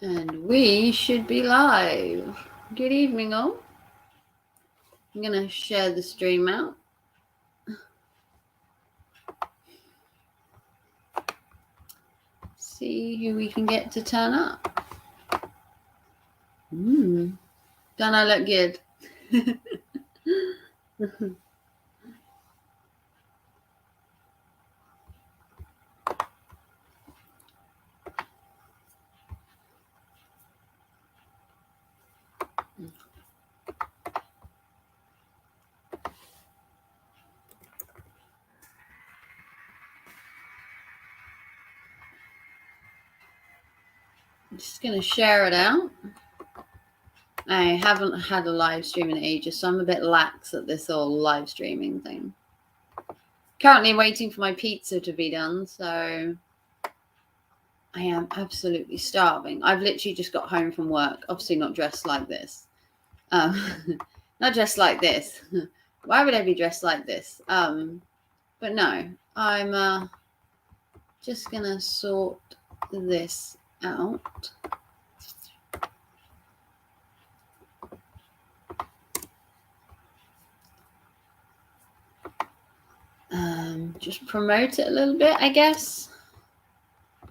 And we should be live. Good evening, all. I'm going to share the stream out. See who we can get to turn up. Don't I look good? I'm just going to share it out. I haven't had a live stream in ages, so I'm a bit lax at this whole live streaming thing. Currently waiting for my pizza to be done, so I am absolutely starving. I've literally just got home from work, obviously not dressed like this. Not dressed like this. Why would I be dressed like this? But no, I'm just going to sort this out. Just promote it a little bit, I guess.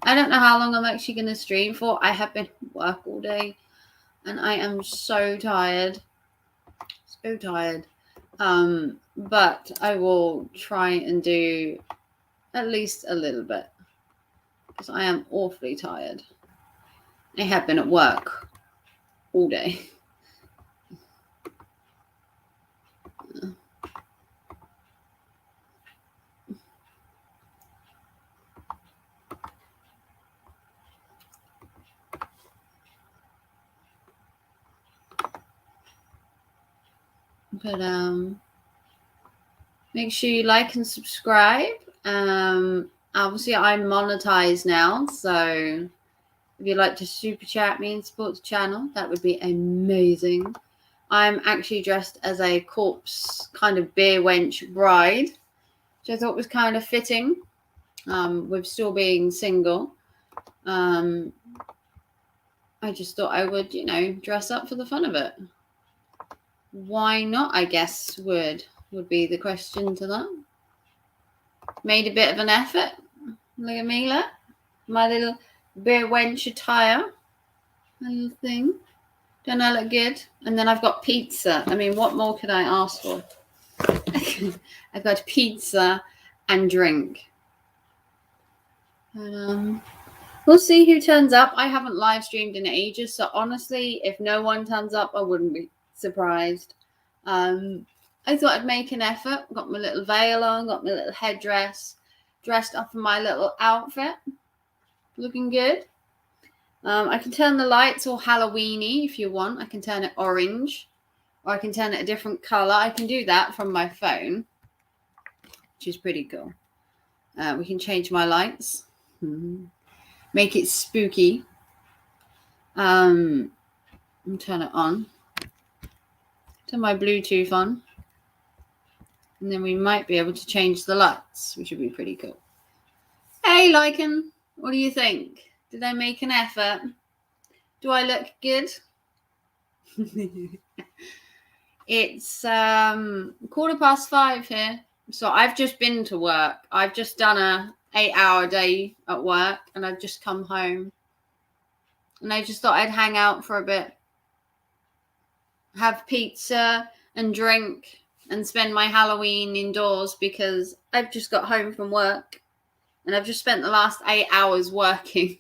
I don't know how long I'm actually going to stream for. I have been at work all day and I am so tired. So tired. But I will try and do at least a little bit because I am awfully tired. I have been at work all day. But make sure you like and subscribe. Obviously I'm monetized now, so if you'd like to super chat me and support the channel, that would be amazing. I'm actually dressed as a corpse kind of beer wench bride, which I thought was kind of fitting, with still being single. I just thought I would, dress up for the fun of it. Why not, I guess, would be the question to that. Made a bit of an effort. Look at me, look. My little beer wench attire. My little thing. Don't I look good? And then I've got pizza. I mean, what more could I ask for? I've got pizza and drink. And, we'll see who turns up. I haven't live streamed in ages, so honestly, if no one turns up, I wouldn't be surprised. I thought I'd make an effort. Got my little veil on, got my little headdress, dressed up in my little outfit. Looking good. I can turn the lights all Halloweeny if you want. I can turn it orange, or I can turn it a different color. I can do that from my phone, which is pretty cool. We can change my lights, make it spooky, and turn it on. Turn my Bluetooth on, and then we might be able to change the lights, which would be pretty cool. Hey, Lycan, what do you think? Did I make an effort? Do I look good? It's 5:15 here. So I've just been to work. I've just done a 8-hour day at work and I've just come home. And I just thought I'd hang out for a bit. Have pizza and drink and spend my Halloween indoors because I've just got home from work and I've just spent the last 8 hours working.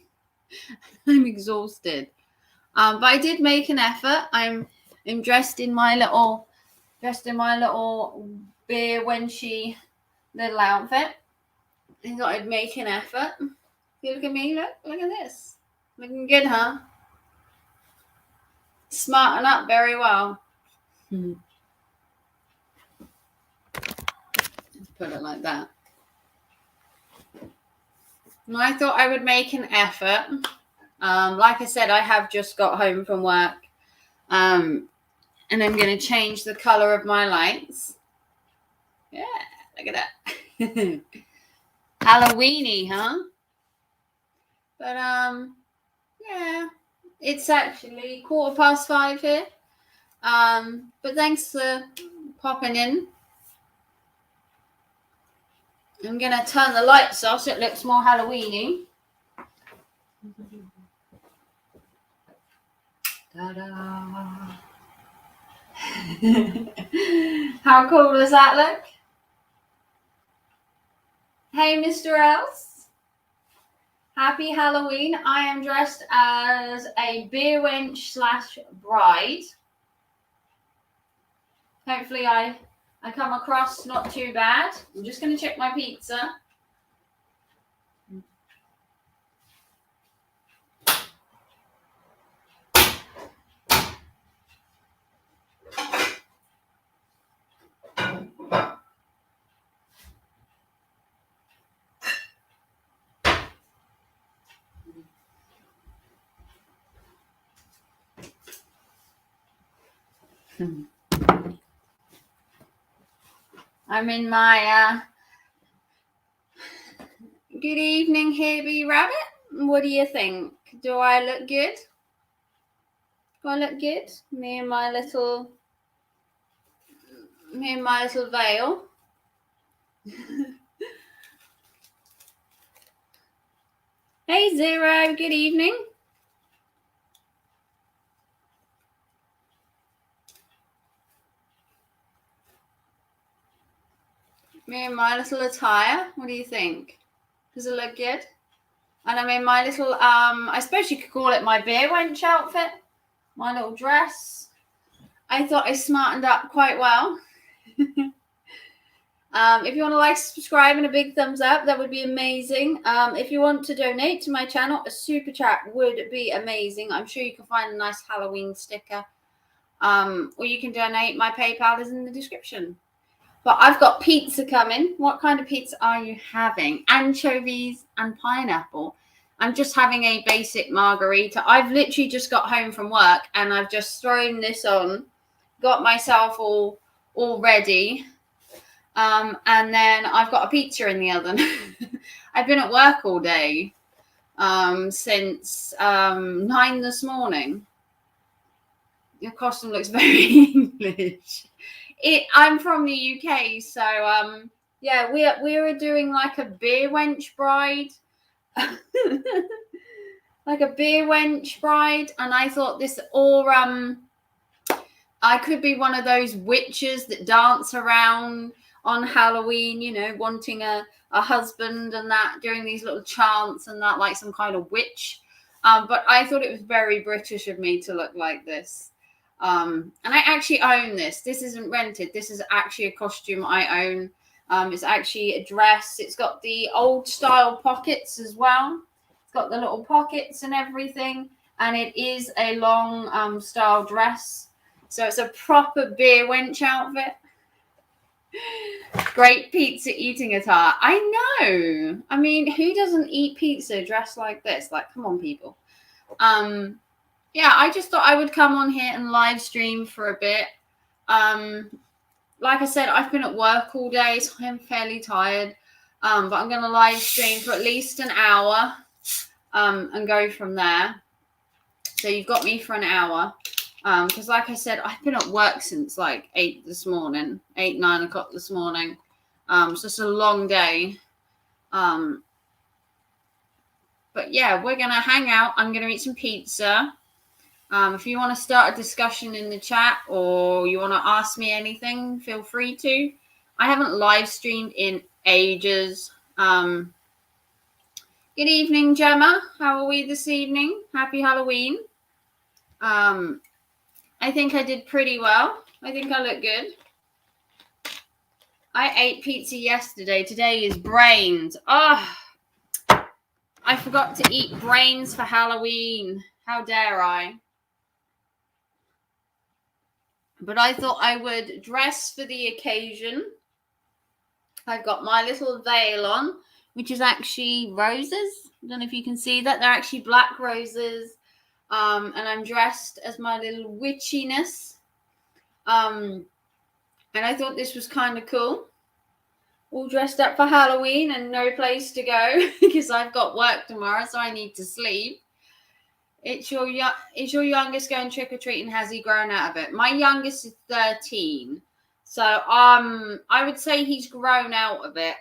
I'm exhausted. But I did make an effort. I'm dressed in my little beer wenchy little outfit. I thought I'd make an effort. You look at me, look at this. Looking good, huh? Smarten up very well. Let's put it like that. And I thought I would make an effort. Like I said, I have just got home from work. And I'm going to change the color of my lights. Yeah, look at that. Halloweeny, huh? But, yeah, It's actually 5:15 here. But thanks for popping in. I'm gonna turn the lights off so it looks more Halloweeny. Ta-da! How cool does that look? Hey, Mr. Else. Happy Halloween. I am dressed as a beer wench / bride. Hopefully I come across not too bad. I'm just going to check my pizza. I'm in my good evening, Herbie Rabbit. What do you think? Do I look good? Do I look good? Me and my little veil. Hey, Zero. Good evening. Me and my little attire. What do you think? Does it look good? And I'm in my little, I suppose you could call it my beer wench outfit. My little dress. I thought I smartened up quite well. If you want to like, subscribe, and a big thumbs up, that would be amazing. If you want to donate to my channel, a super chat would be amazing. I'm sure you can find a nice Halloween sticker. Or you can donate. My PayPal is in the description. But I've got pizza coming. What kind of pizza are you having? Anchovies and pineapple. I'm just having a basic margarita. I've literally just got home from work and I've just thrown this on, got myself all ready. And then I've got a pizza in the oven. I've been at work all day since 9 this morning. Your costume looks very English. I'm from the UK, so yeah, we were doing like a beer wench bride. Like a beer wench bride, and I thought this, or I could be one of those witches that dance around on Halloween, you know, wanting a husband and that, doing these little chants and that, like some kind of witch. But I thought it was very British of me to look like this. And I actually own this. This isn't rented. This is actually a costume I own. It's actually a dress. It's got the old style pockets as well. It's got the little pockets and everything. And it is a long style dress. So it's a proper beer wench outfit. Great pizza eating attire. I know. I mean, who doesn't eat pizza dressed like this? Like, come on, people. Yeah, I just thought I would come on here and live stream for a bit. Like I said, I've been at work all day, so I'm fairly tired. But I'm going to live stream for at least an hour and go from there. So you've got me for an hour. Because like I said, I've been at work since like 9 o'clock this morning. So it's a long day. But yeah, we're going to hang out. I'm going to eat some pizza. If you want to start a discussion in the chat or you want to ask me anything, feel free to. I haven't live streamed in ages. Good evening, Gemma. How are we this evening? Happy Halloween. I think I did pretty well. I think I look good. I ate pizza yesterday. Today is brains. Oh, I forgot to eat brains for Halloween. How dare I? But I thought I would dress for the occasion. I've got my little veil on, which is actually roses. I don't know if you can see that. They're actually black roses. And I'm dressed as my little witchiness. And I thought this was kind of cool. All dressed up for Halloween and no place to go because I've got work tomorrow, so I need to sleep. Is your youngest going trick or treating? Has he grown out of it? My youngest is 13, so I would say he's grown out of it.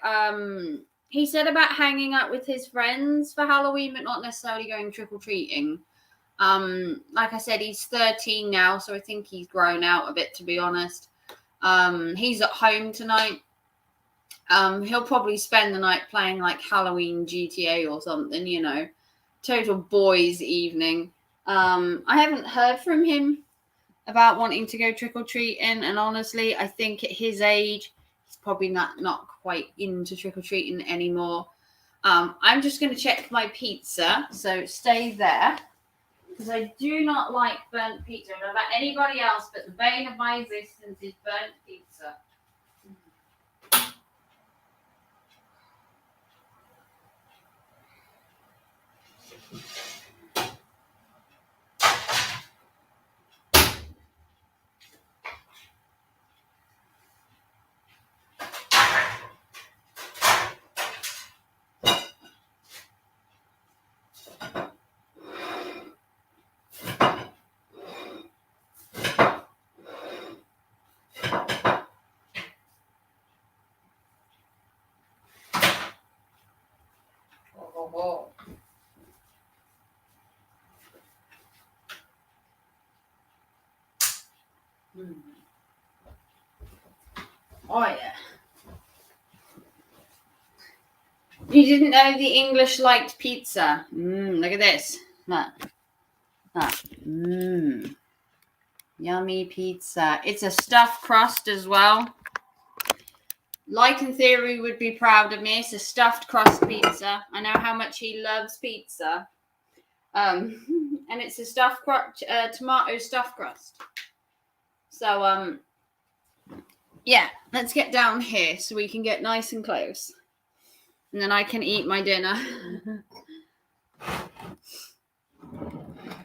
He said about hanging out with his friends for Halloween, but not necessarily going trick or treating. Like I said, he's 13 now, so I think he's grown out of it, to be honest. He's at home tonight. He'll probably spend the night playing like Halloween GTA or something, you know. Total boys' evening. I haven't heard from him about wanting to go trick or treating, and honestly, I think at his age, he's probably not quite into trick or treating anymore. I'm just going to check my pizza, so stay there, because I do not like burnt pizza. I don't know about anybody else, but the bane of my existence is burnt pizza. Oh. Oh yeah. You didn't know the English liked pizza. Look at this. Look. Yummy pizza. It's a stuffed crust as well. Lycan Theory would be proud of me. It's a stuffed crust pizza. I know how much he loves pizza. And it's a stuffed tomato stuffed crust. So, yeah, let's get down here so we can get nice and close. And then I can eat my dinner.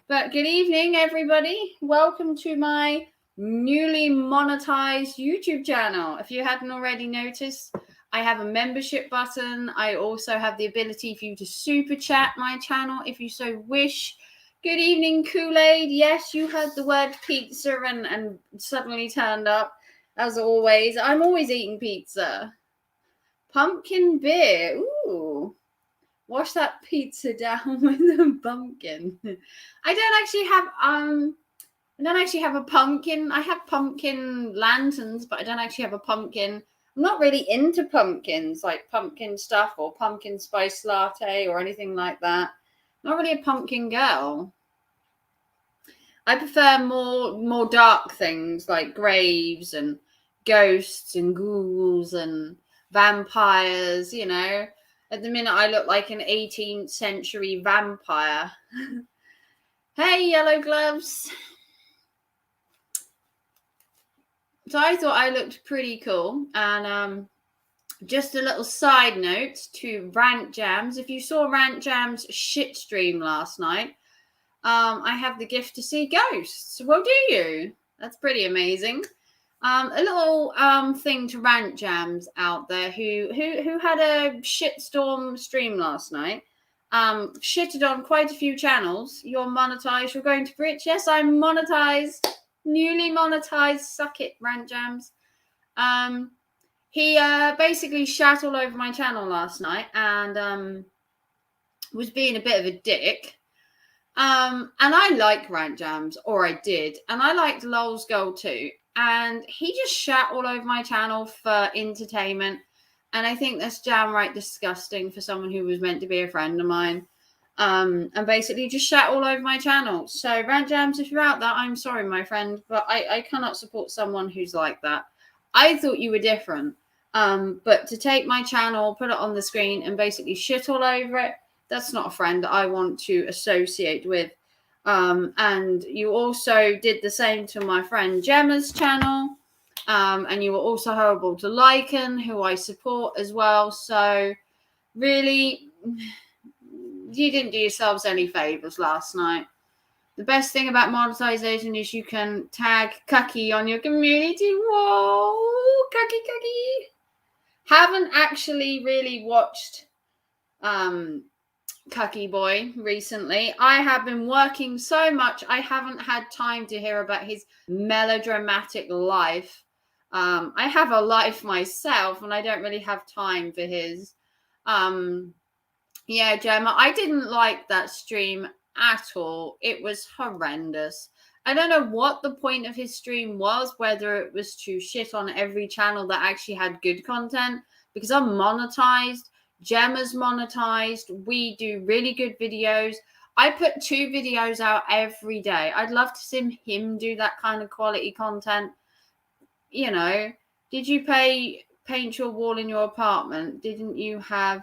But good evening, everybody. Welcome to my newly monetized YouTube channel. If you hadn't already noticed, I have a membership button. I also have the ability for you to super chat my channel if you so wish. Good evening, Kool-Aid. Yes, you heard the word pizza and suddenly turned up. As always, I'm always eating pizza. Pumpkin beer. Ooh. Wash that pizza down with a pumpkin. I don't actually have a pumpkin. I have pumpkin lanterns, but I don't actually have a pumpkin. I'm not really into pumpkins, like pumpkin stuff or pumpkin spice latte or anything like that. Not really a pumpkin girl. I prefer more dark things like graves and ghosts and ghouls and vampires, you know. At the minute, I look like an 18th century vampire. Hey, Yellow Gloves. So I thought I looked pretty cool. And just a little side note to Rant Jams. If you saw Rant Jams' shit stream last night, I have the gift to see ghosts. Well, do you? That's pretty amazing. A little thing to Rant Jams out there who had a shitstorm stream last night. Shitted on quite a few channels. You're monetized. You're going to Bridge. Yes, I'm monetized. Newly monetized. Suck it, Rant Jams. He basically shat all over my channel last night and was being a bit of a dick. And I like Rant Jams, or I did, and I liked Lol's Girl too. And he just shat all over my channel for entertainment. And I think that's downright disgusting for someone who was meant to be a friend of mine. And basically just shat all over my channel. So, Rant Jams, if you're out there, I'm sorry, my friend, but I cannot support someone who's like that. I thought you were different. But to take my channel, put it on the screen, and basically shit all over it, that's not a friend that I want to associate with. And you also did the same to my friend Gemma's channel. And you were also horrible to Lycan, who I support as well. So really, you didn't do yourselves any favors last night. The best thing about monetization is you can tag Cucky on your community wall. Cucky. Haven't actually really watched Cucky boy recently. I have been working so much, I haven't had time to hear about his melodramatic life. I have a life myself, and I don't really have time for his. Yeah, Gemma, I didn't like that stream at all. It was horrendous. I don't know what the point of his stream was, whether it was to shit on every channel that actually had good content, because I'm monetized, Gemma's monetized, we do really good videos. I put 2 videos out every day. I'd love to see him do that kind of quality content. You know, did you paint your wall in your apartment? Didn't you have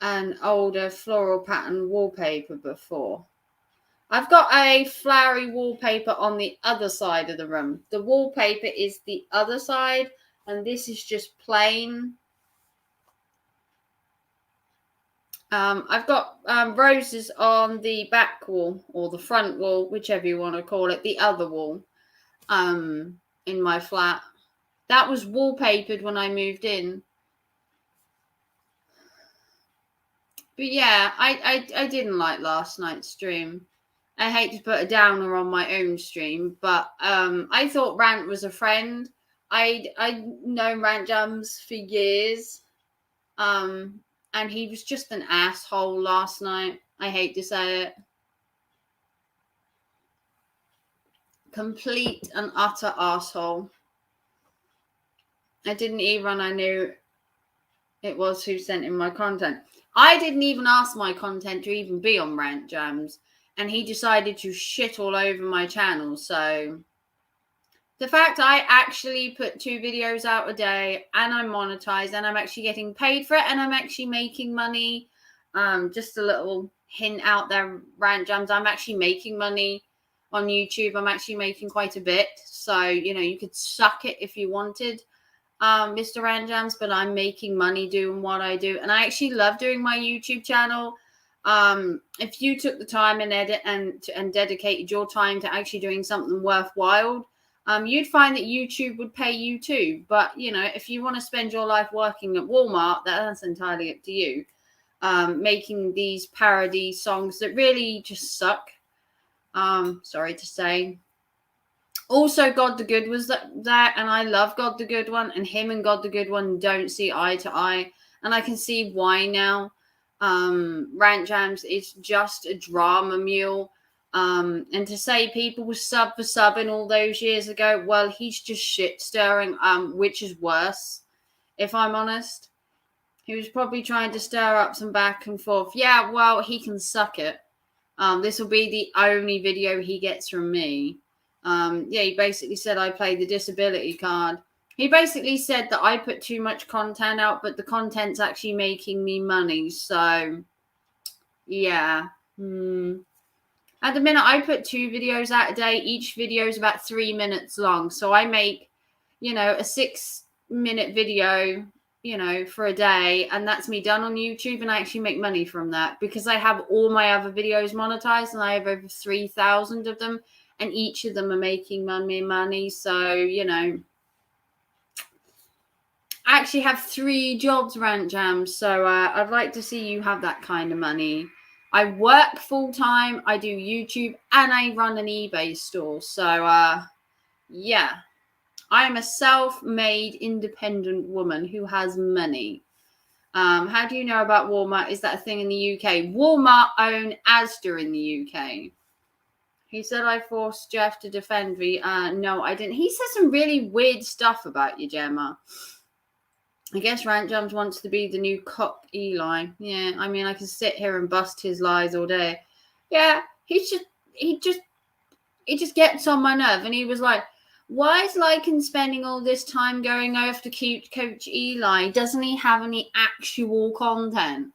an older floral pattern wallpaper before? I've got a flowery wallpaper on the other side of the room. The wallpaper is the other side, and this is just plain. I've got roses on the back wall, or the front wall, whichever you want to call it, the other wall, in my flat. That was wallpapered when I moved in. But yeah, I didn't like last night's stream. I hate to put a downer on my own stream, but I thought Rant was a friend. I'd known Rant Jams for years, and he was just an asshole last night. I hate to say it. Complete and utter asshole. I knew it was who sent in my content. I didn't even ask my content to even be on Rant Jams, and he decided to shit all over my channel. So the fact I actually put 2 videos out a day, and I'm monetized, and I'm actually getting paid for it, and I'm actually making money. Just a little hint out there, Rant Jams, I'm actually making money on YouTube. I'm actually making quite a bit. So, you could suck it if you wanted, Mr. Rant Jams, but I'm making money doing what I do. And I actually love doing my YouTube channel. If you took the time and edit and dedicated your time to actually doing something worthwhile, you'd find that YouTube would pay you too. But, if you want to spend your life working at Walmart, that's entirely up to you. Making these parody songs that really just suck. Sorry to say. Also, God the Good was that, and I love God the Good One, and him and God the Good One don't see eye to eye, and I can see why now. Rant Jams is just a drama mule. And to say people were sub for subbing all those years ago, well, he's just shit stirring, which is worse, if I'm honest. He was probably trying to stir up some back and forth. Yeah, well, he can suck it. This will be the only video he gets from me. Yeah, he basically said I play the disability card. He basically said that I put too much content out, but the content's actually making me money. So, yeah. At the minute, I put 2 videos out a day. Each video is about 3 minutes long. So I make, a 6-minute video, for a day. And that's me done on YouTube. And I actually make money from that because I have all my other videos monetized. And I have over 3,000 of them. And each of them are making money. So, I actually have 3 jobs, Rant Jams. So I'd like to see you have that kind of money. I work full time, I do YouTube, and I run an eBay store. So, yeah, I'm a self-made independent woman who has money. How do you know about Walmart? Is that a thing in the UK? Walmart own Asda in the UK. He said I forced Jeff to defend me. No, I didn't. He said some really weird stuff about you, Gemma. I guess Rant Jams wants to be the new cock Eli. Yeah, I mean, I can sit here and bust his lies all day. Yeah, he just gets on my nerve. And he was like, why is Lycan spending all this time going after cute Coach Eli? Doesn't he have any actual content?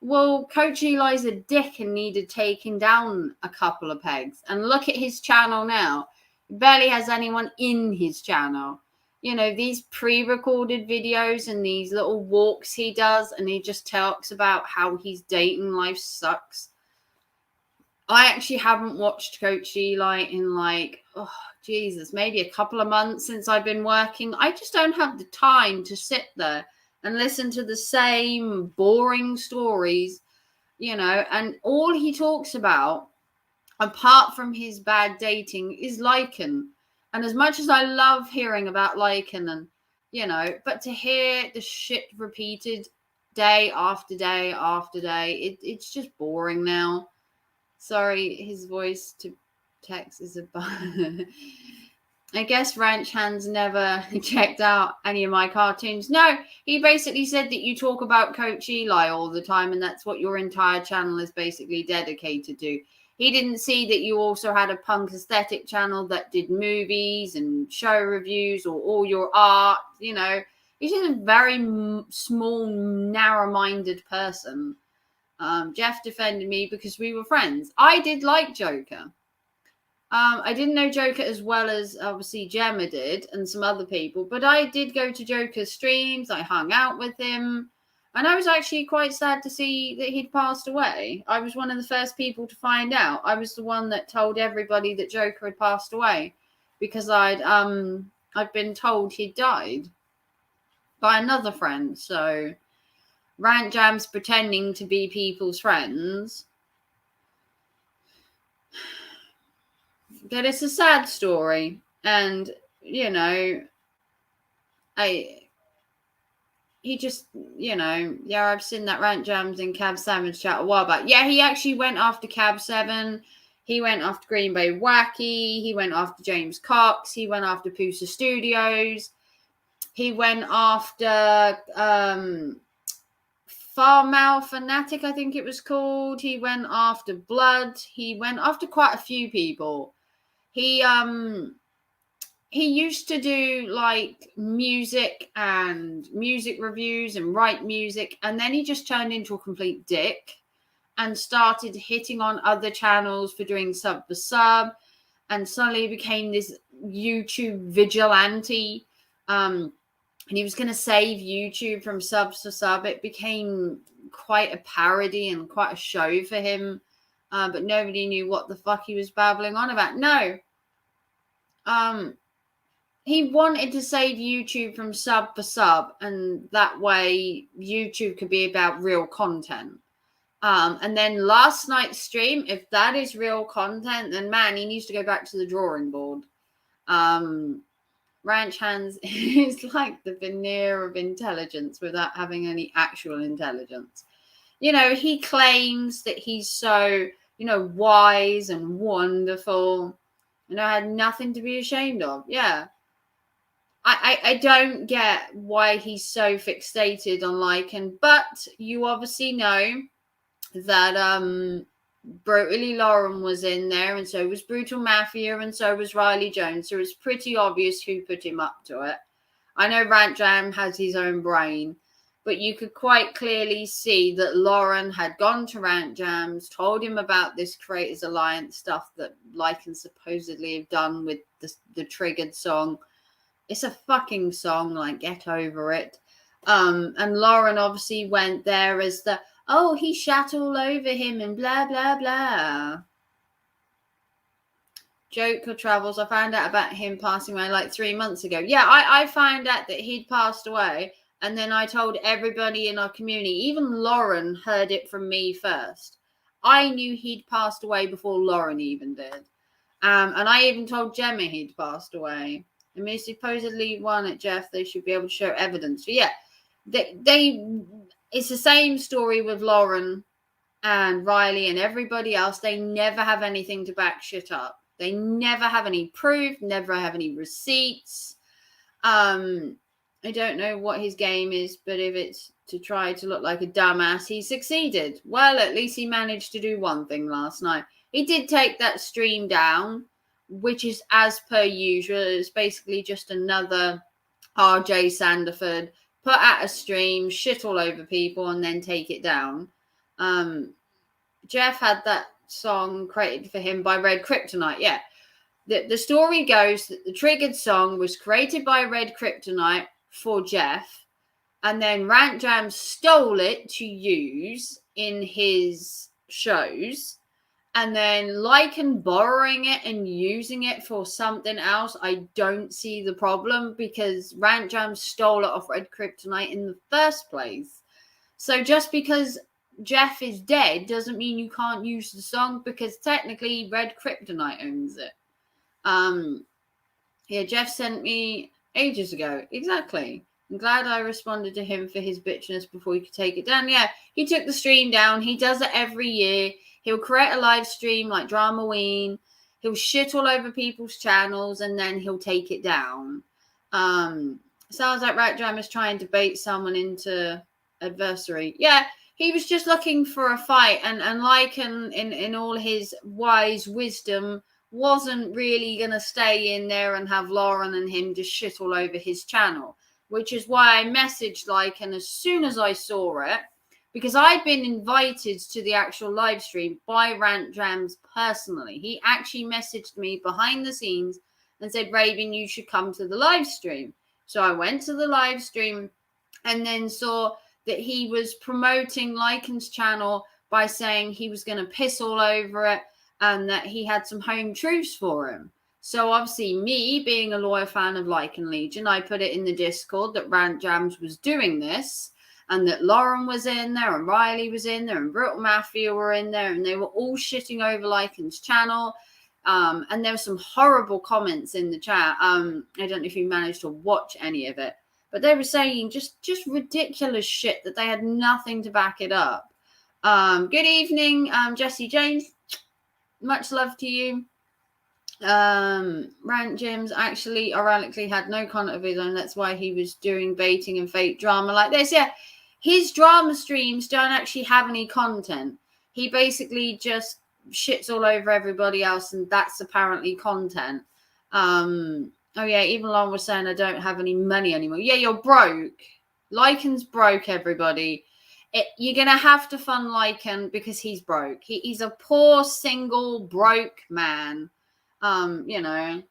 Well, Coach Eli's a dick and needed taking down a couple of pegs. And look at his channel now. He barely has anyone in his channel. These pre-recorded videos and these little walks he does, and he just talks about how he's dating life sucks. I actually haven't watched Coach Eli in maybe a couple of months since I've been working. I just don't have the time to sit there and listen to the same boring stories you know, and all he talks about, apart from his bad dating, is Lycan. And as much as I love hearing about Lycan and, you know, but to hear the shit repeated day after day after day, it's just boring now. Sorry, his voice to text is a I guess Ranch Hands never checked out any of my cartoons. No, he basically said that you talk about Coach Eli all the time, and that's what your entire channel is basically dedicated to. He didn't see that you also had a punk aesthetic channel that did movies and show reviews or all your art. You know, he's just a very small, narrow-minded person. Jeff defended me because we were friends. I did like Joker. I didn't know Joker as well as obviously Gemma did and some other people, but I did go to Joker's streams. I hung out with him, and I was actually quite sad to see that he'd passed away. I was one of the first people to find out. I was the one that told everybody that Joker had passed away because I'd been told he'd died by another friend. So Rant Jam's pretending to be people's friends. But it's a sad story, and you know, he just, you know, yeah, I've seen that Rant Jams in Cab 7's chat a while back. Yeah, he actually went after Cab 7. He went after Green Bay Wacky. He went after James Cox. He went after Pusa Studios. He went after Farmouth Fanatic, I think it was called. He went after Blood. He went after quite a few people. He used to do like music and music reviews and write music, and then he just turned into a complete dick and started hitting on other channels for doing sub for sub, and suddenly became this YouTube vigilante. And he was going to save YouTube from subs to sub. It became quite a parody and quite a show for him, but nobody knew what the fuck he was babbling on about. No. He wanted to save YouTube from sub for sub, and that way YouTube could be about real content. And then last night's stream, if that is real content, then man, he needs to go back to the drawing board. Ranch Hands is like the veneer of intelligence without having any actual intelligence. You know, he claims that he's so, you know, wise and wonderful. You know, I had nothing to be ashamed of. Yeah. I don't get why he's so fixated on Lycan, but you obviously know that Brutally Lauren was in there, and so was Brutal Mafia, and so was Riley Jones. So it's pretty obvious who put him up to it. I know Rant Jam has his own brain, but you could quite clearly see that Lauren had gone to Rant Jams, told him about this Creators Alliance stuff that Lycan supposedly have done with the Triggered song. It's a fucking song, like, get over it. And Lauren obviously went there as the, oh, he shat all over him and blah, blah, blah. Joker Travels, I found out about him passing away like 3 months ago. Yeah, I found out that he'd passed away, and then I told everybody in our community. Even Lauren heard it from me first. I knew he'd passed away before Lauren even did. And I even told Gemma he'd passed away. I mean, supposedly one at Jeff, they should be able to show evidence. But yeah, it's the same story with Lauren and Riley and everybody else. They never have anything to back shit up. They never have any proof, never have any receipts. I don't know what his game is, but if it's to try to look like a dumbass, he succeeded. Well, at least he managed to do one thing last night. He did take that stream down, which is as per usual. It's basically just another RJ Sandiford put out a stream, shit all over people, and then take it down. Jeff had that song created for him by Red Kryptonite. Yeah. The story goes that the Triggered song was created by Red Kryptonite for Jeff, and then Rant Jam stole it to use in his shows. And then Lycan borrowing it and using it for something else, I don't see the problem because Rant Jam stole it off Red Kryptonite in the first place. So just because Jeff is dead doesn't mean you can't use the song, because technically Red Kryptonite owns it. Yeah, Jeff sent me ages ago. Exactly. I'm glad I responded to him for his bitchiness before he could take it down. Yeah, he took the stream down. He does it every year. He'll create a live stream like Dramaween. He'll shit all over people's channels and then he'll take it down. Sounds like Rat Jam is trying to bait someone into adversary. Yeah, he was just looking for a fight, and Lycan in all his wise wisdom wasn't really going to stay in there and have Lauren and him just shit all over his channel, which is why I messaged Lycan as soon as I saw it, because I'd been invited to the actual live stream by Rant Jams personally. He actually messaged me behind the scenes and said, Raven, you should come to the live stream. So I went to the live stream and then saw that he was promoting Lycan's channel by saying he was going to piss all over it and that he had some home truths for him. So obviously me, being a loyal fan of Lycan Legion, I put it in the Discord that Rant Jams was doing this and that Lauren was in there and Riley was in there and Brutal Mafia were in there and they were all shitting over Lycan's channel. And there were some horrible comments in the chat. I don't know if you managed to watch any of it, but they were saying just ridiculous shit that they had nothing to back it up. Good evening, Jesse James. Much love to you. Rant Jams actually ironically had no content of his own. That's why he was doing baiting and fake drama like this. Yeah, his drama streams don't actually have any content. He basically just shits all over everybody else, and that's apparently content. Oh yeah, even Lauren was saying I don't have any money anymore. Yeah, you're broke. Lycan's broke, everybody. You're going to have to fund Lycan because he's broke. He's a poor, single, broke man. You know.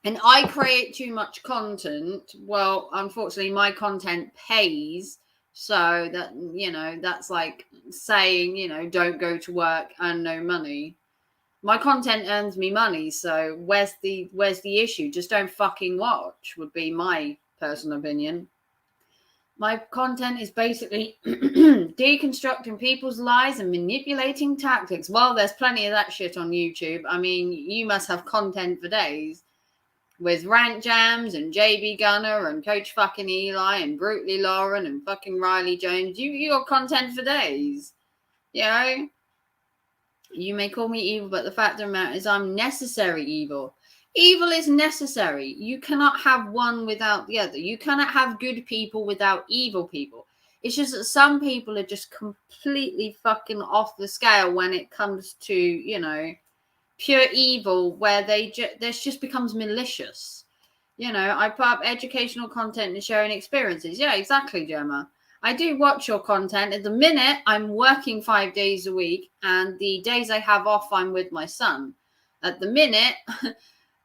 And I create too much content. Well, unfortunately, my content pays. So that, you know, that's like saying, you know, don't go to work and no money. My content earns me money. So where's the issue? Just don't fucking watch would be my personal opinion. My content is basically deconstructing people's lies and manipulating tactics. Well, there's plenty of that shit on YouTube. I mean, you must have content for days with Rant Jams and JB Gunner and Coach fucking Eli and Brutally Lauren and fucking Riley Jones. You got content for days. You know? You may call me evil, but the fact of the matter is I'm necessary evil. Evil is necessary. You cannot have one without the other. You cannot have good people without evil people. It's just that some people are just completely fucking off the scale when it comes to, you know, pure evil, where this just becomes malicious. You know, I put up educational content and sharing experiences. Yeah, exactly, Gemma. I do watch your content. At the minute, I'm working 5 days a week, and the days I have off, I'm with my son. At the minute,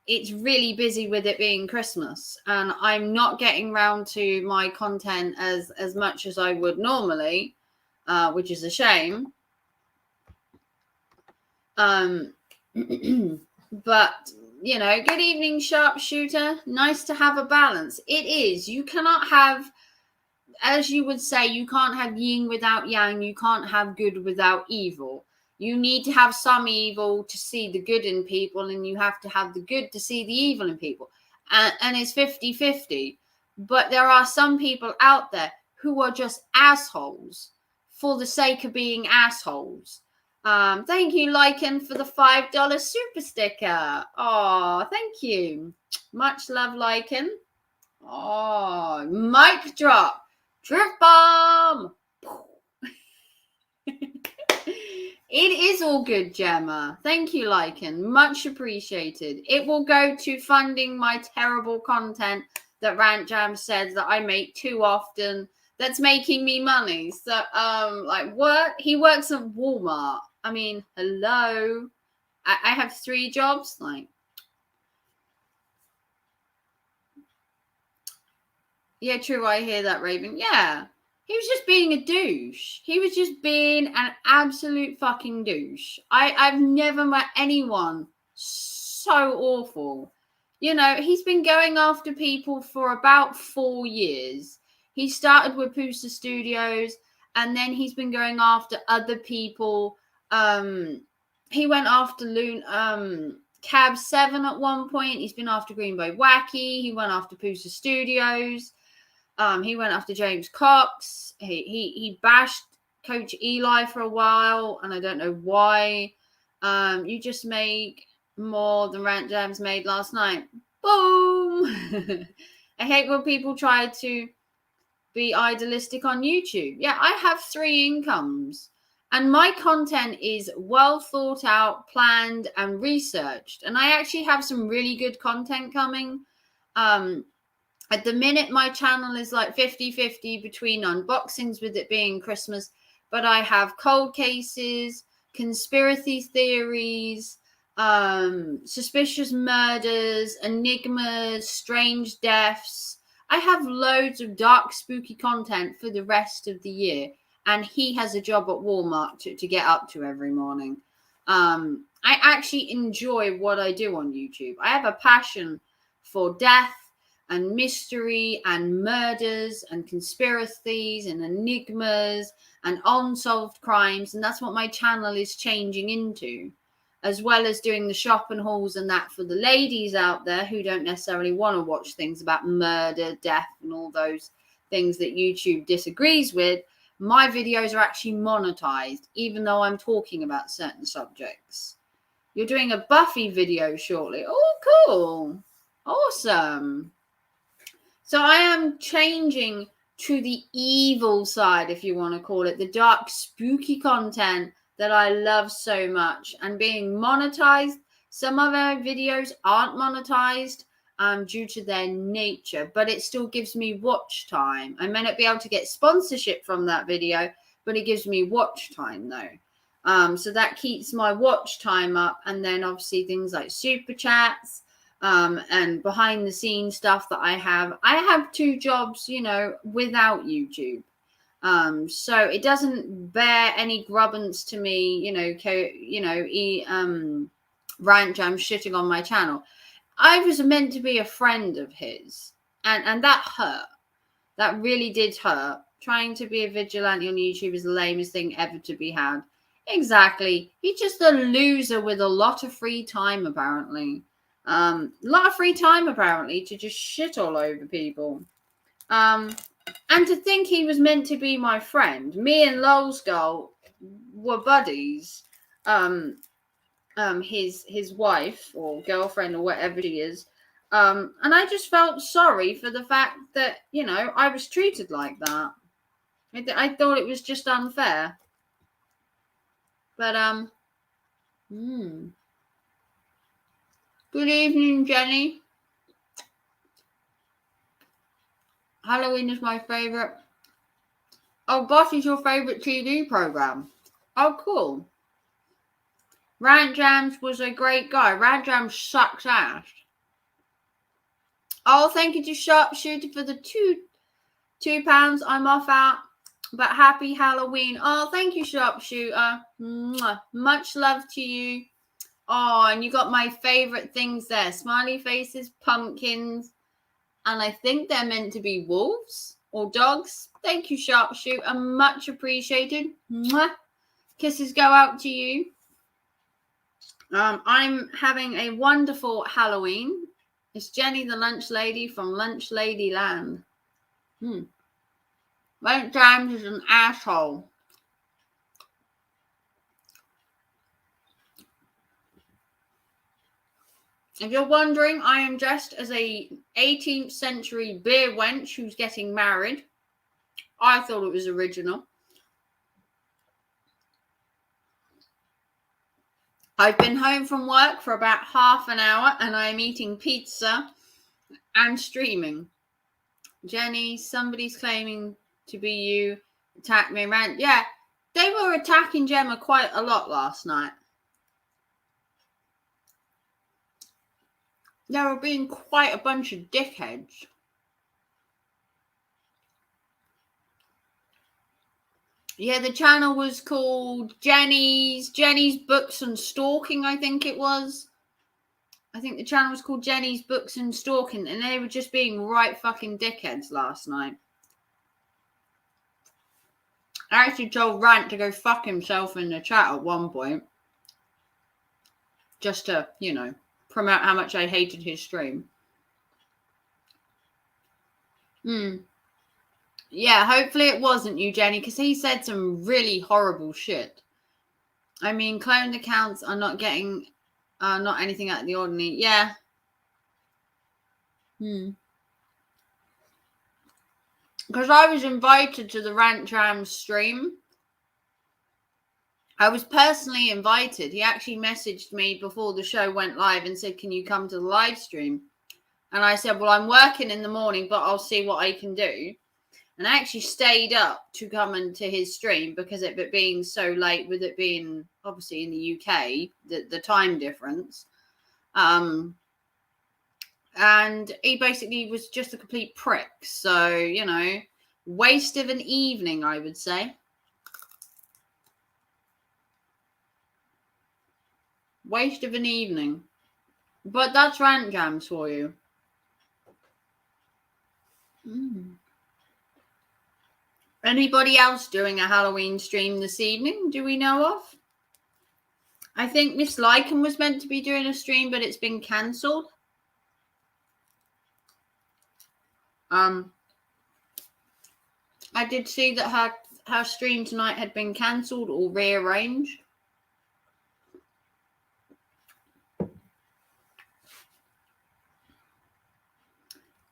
it's really busy with it being Christmas, and I'm not getting round to my content as much as I would normally, which is a shame. But, you know, good evening, Sharpshooter. Nice to have a balance. It is. You cannot have, as you would say, you can't have yin without yang. You can't have good without evil. You need to have some evil to see the good in people, and you have to have the good to see the evil in people. And it's 50-50. But there are some people out there who are just assholes for the sake of being assholes. Thank you, Lycan, for the $5 super sticker. Oh, thank you. Much love, Lycan. Oh, mic drop. Truth bomb. It is all good, Gemma. Thank you, Lycan. Much appreciated. It will go to funding my terrible content that Rant Jam says that I make too often. That's making me money. So, like, what? He works at Walmart. I mean, hello. I have 3 jobs. Like, yeah, true. I hear that, Raven. Yeah. He was just being a douche. He was just being an absolute fucking douche. I've never met anyone so awful. You know, he's been going after people for about 4 years. He started with Pusa Studios, and then he's been going after other people. He went after Cab 7 at one point. He's been after Green Bay Wacky. He went after Pusa Studios. He went after James Cox. He bashed Coach Eli for a while, and I don't know why. You just make more than Rant Jams made last night. Boom! I hate when people try to be idealistic on YouTube. Yeah, I have 3 incomes, and my content is well thought out, planned, and researched. And I actually have some really good content coming. At the minute, my channel is like 50-50 between unboxings, with it being Christmas, but I have cold cases, conspiracy theories, suspicious murders, enigmas, strange deaths. I have loads of dark, spooky content for the rest of the year, and he has a job at Walmart to get up to every morning. I actually enjoy what I do on YouTube. I have a passion for death and mystery and murders and conspiracies and enigmas and unsolved crimes, and that's what my channel is changing into, as well as doing the shop and hauls and that for the ladies out there who don't necessarily want to watch things about murder, death, and all those things that YouTube disagrees with. My videos are actually monetized, even though I'm talking about certain subjects. You're doing a Buffy video shortly. Oh, cool. Awesome. So I am changing to the evil side, if you want to call it, the dark, spooky content that I love so much, and being monetized. Some of our videos aren't monetized due to their nature, but it still gives me watch time. I may not be able to get sponsorship from that video, but it gives me watch time though. So that keeps my watch time up. And then obviously things like super chats, and behind the scenes stuff that I have 2 jobs, without YouTube. So it doesn't bear any grubbance to me, Rant Jam shitting on my channel. I was meant to be a friend of his, and that hurt. That really did hurt. Trying to be a vigilante on YouTube is the lamest thing ever to be had. Exactly. He's just a loser with a lot of free time, apparently. A lot of free time, apparently, to just shit all over people. And to think he was meant to be my friend. Me and Lol's girl were buddies. His wife or girlfriend or whatever she is. And I just felt sorry for the fact that, I was treated like that. I thought it was just unfair. But, Good evening, Jenny. Halloween is my favorite. Oh, Boss is your favorite TV program. Oh, cool. Rant Jams was a great guy. Rant Jams sucks ass. Oh, thank you to Sharpshooter for the £2. I'm off out. But happy Halloween. Oh, thank you, Sharpshooter. Mwah. Much love to you. Oh, and you got my favorite things there. Smiley faces, pumpkins. And I think they're meant to be wolves or dogs. Thank you, Sharpshooter. Much appreciated. Mwah. Kisses go out to you. I'm having a wonderful Halloween. It's Jenny the Lunch Lady from Lunch Lady Land. Rant Jams is an asshole. If you're wondering, I am dressed as a 18th century beer wench who's getting married. I thought it was original. I've been home from work for about half an hour and I'm eating pizza and streaming. Jenny, somebody's claiming to be you. Attack me around. Yeah, they were attacking Gemma quite a lot last night. They were being quite a bunch of dickheads. Yeah, the channel was called Jenny's Books and Stalking, I think it was. I think the channel was called Jenny's Books and Stalking, and they were just being right fucking dickheads last night. I actually told Rant to go fuck himself in the chat at one point. Just to, you know, promote how much I hated his stream. Yeah, hopefully it wasn't you, Jenny, because he said some really horrible shit. I mean, cloned accounts are not getting, not anything out of the ordinary. Yeah. Because I was invited to the Rant Jam stream. I was personally invited. He actually messaged me before the show went live and said, can you come to the live stream? And I said, well, I'm working in the morning, but I'll see what I can do. And I actually stayed up to come into his stream because of it being so late, with it being obviously in the UK, the time difference. And he basically was just a complete prick. So, you know, waste of an evening, I would say. Waste of an evening. But that's Rant Jams for you. Anybody else doing a Halloween stream this evening? Do we know of? I think Miss Lycan was meant to be doing a stream, but it's been cancelled. I did see that her stream tonight had been cancelled or rearranged.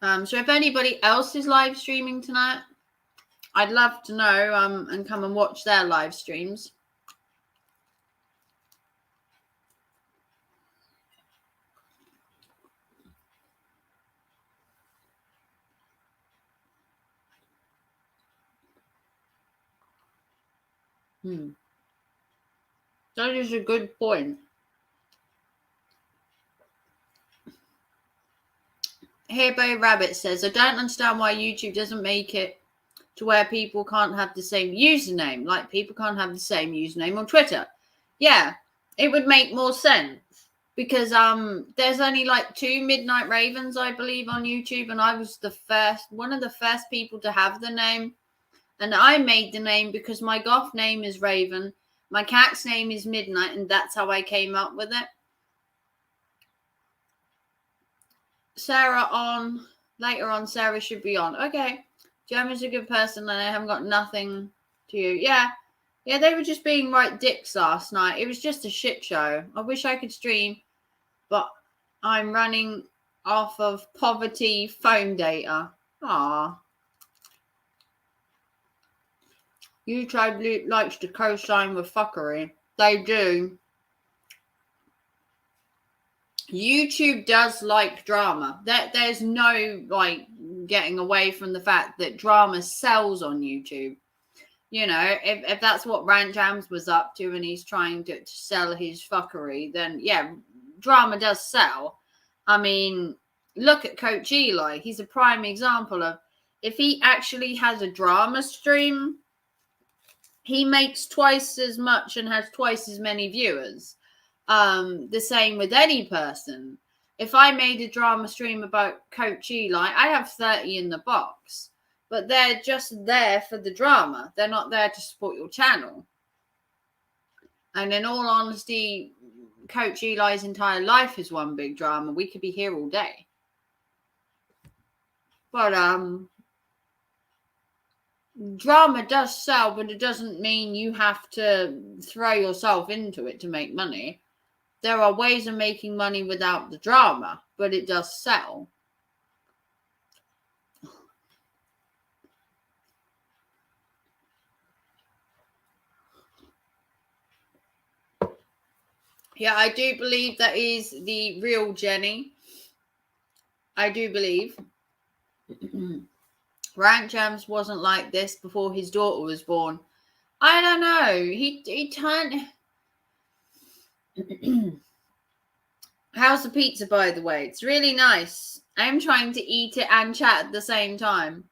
So if anybody else is live streaming tonight, I'd love to know and come and watch their live streams. That is a good point. Herbo Rabbit says, I don't understand why YouTube doesn't make it to where people can't have the same username. Like people can't have the same username on Twitter. Yeah, it would make more sense. Because there's only like 2 Midnight Ravens, I believe, on YouTube. And I was one of the first people to have the name. And I made the name because my goth name is Raven. My cat's name is Midnight. And that's how I came up with it. Sarah on. Later on, Sarah should be on. Okay. Gemma's a good person and I haven't got nothing to you. Yeah. Yeah, they were just being right dicks last night. It was just a shit show. I wish I could stream, but I'm running off of poverty phone data. Aww. YouTube likes to co-sign with fuckery. They do. YouTube does like drama. There's no like getting away from the fact that drama sells on YouTube. You know, if that's what Rant Jams was up to and he's trying to sell his fuckery, then yeah, drama does sell. I mean, look at Coach Eli. He's a prime example of if he actually has a drama stream, he makes twice as much and has twice as many viewers. The same with any person. If I made a drama stream about Coach Eli, I have 30 in the box. But they're just there for the drama. They're not there to support your channel. And in all honesty, Coach Eli's entire life is one big drama. We could be here all day. But drama does sell, but it doesn't mean you have to throw yourself into it to make money. There are ways of making money without the drama, but it does sell. Yeah, I do believe that is the real Jenny. I do believe. Rant Jams wasn't like this before his daughter was born. I don't know. He turned... How's the pizza, by the way? It's really nice. I'm trying to eat it and chat at the same time.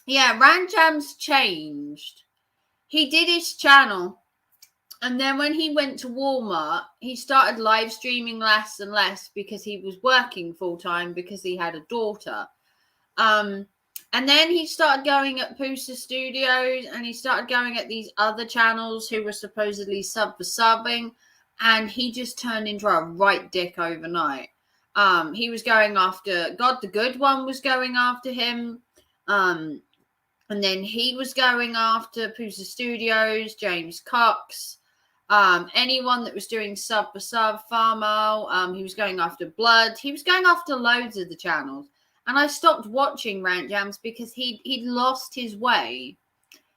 Yeah, Rant Jams changed. He did his channel. And then when he went to Walmart, he started live streaming less and less because he was working full time because he had a daughter. And then he started going at Pusa Studios, and he started going at these other channels who were supposedly sub for subbing, and he just turned into a right dick overnight. He was going after God the Good One was going after him. And then he was going after Pusa Studios, James Cox, anyone that was doing sub for sub, Farmo. He was going after Blood. He was going after loads of the channels. And I stopped watching Rant Jams because he'd lost his way.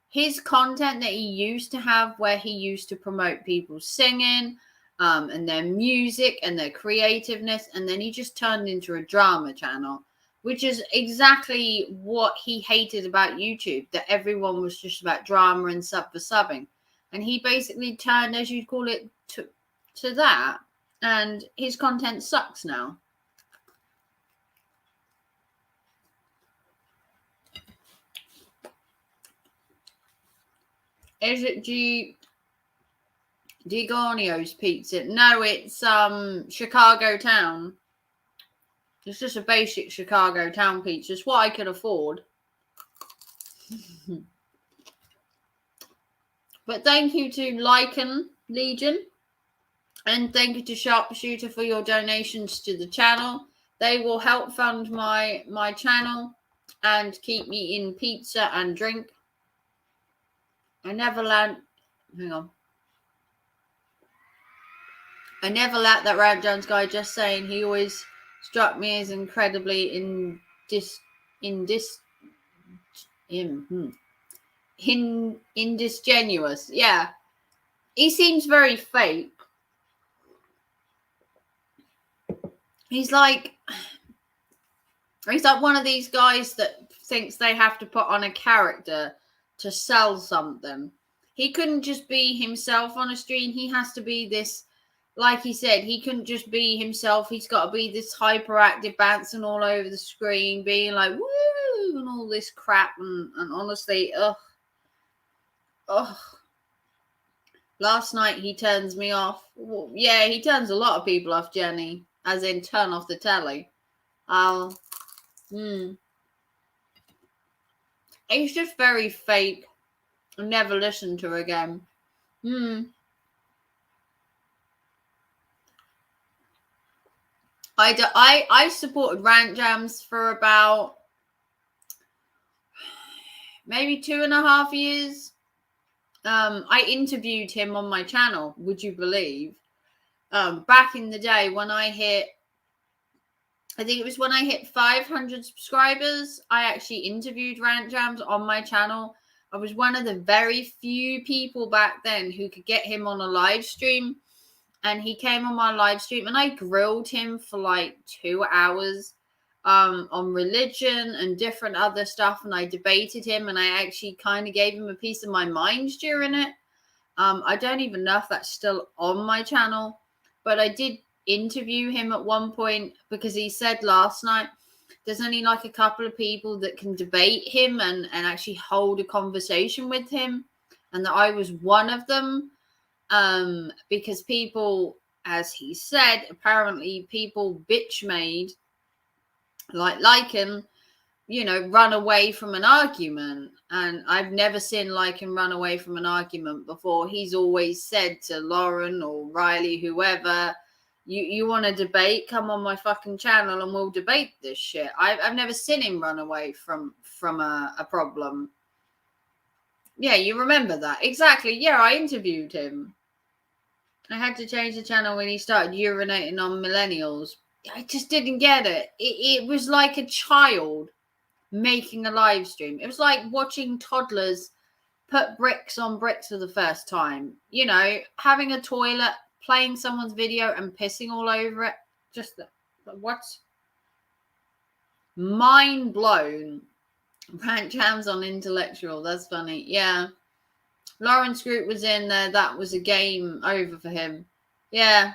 His content that he used to have, where he used to promote people singing, and their music and their creativeness, and then he just turned into a drama channel, which is exactly what he hated about YouTube, that everyone was just about drama and sub for subbing. And he basically turned, as you'd call it, to that, and his content sucks now. Is it Gornio's Pizza? No, it's Chicago Town. It's just a basic Chicago Town pizza. It's what I could afford. But thank you to Lycan Legion, and thank you to Sharpshooter for your donations to the channel. They will help fund my channel and keep me in pizza and drink. I never let that Rant Jones guy, just saying, he always struck me as incredibly indisingenuous. Yeah. He seems very fake. He's like one of these guys that thinks they have to put on a character to sell something. He couldn't just be himself on a stream. He has to be this, like he said, he couldn't just be himself. He's got to be this hyperactive, bouncing all over the screen, being like, woo, and all this crap. And honestly, ugh. Last night he turns me off. Well, yeah, he turns a lot of people off, Jenny. As in, turn off the telly. It's just very fake. I'll never listen to again. I supported Rant Jams for about maybe 2.5 years. I interviewed him on my channel, would you believe? Back in the day when I think it was when I hit 500 subscribers, I actually interviewed Rant Jams on my channel. I was one of the very few people back then who could get him on a live stream. And he came on my live stream, and I grilled him for like 2 hours on religion and different other stuff. And I debated him, and I actually kind of gave him a piece of my mind during it. I don't even know if that's still on my channel, but I did interview him at one point because he said last night there's only like a couple of people that can debate him and actually hold a conversation with him, and that I was one of them. Because people, as he said, apparently people bitch made Lycan, run away from an argument. And I've never seen Lycan run away from an argument before. He's always said to Lauren or Riley, whoever, you want to debate, come on my fucking channel and we'll debate this shit. I've never seen him run away from a problem. Yeah, you remember that. Exactly. Yeah, I interviewed him. I had to change the channel when he started urinating on millennials. I just didn't get it. It was like a child making a live stream. It was like watching toddlers put bricks on bricks for the first time. Having a toilet, playing someone's video and pissing all over it. Just what? Mind blown. Rant Jams on intellectual. That's funny. Yeah. Lawrence Group was in there. That was a game over for him. Yeah.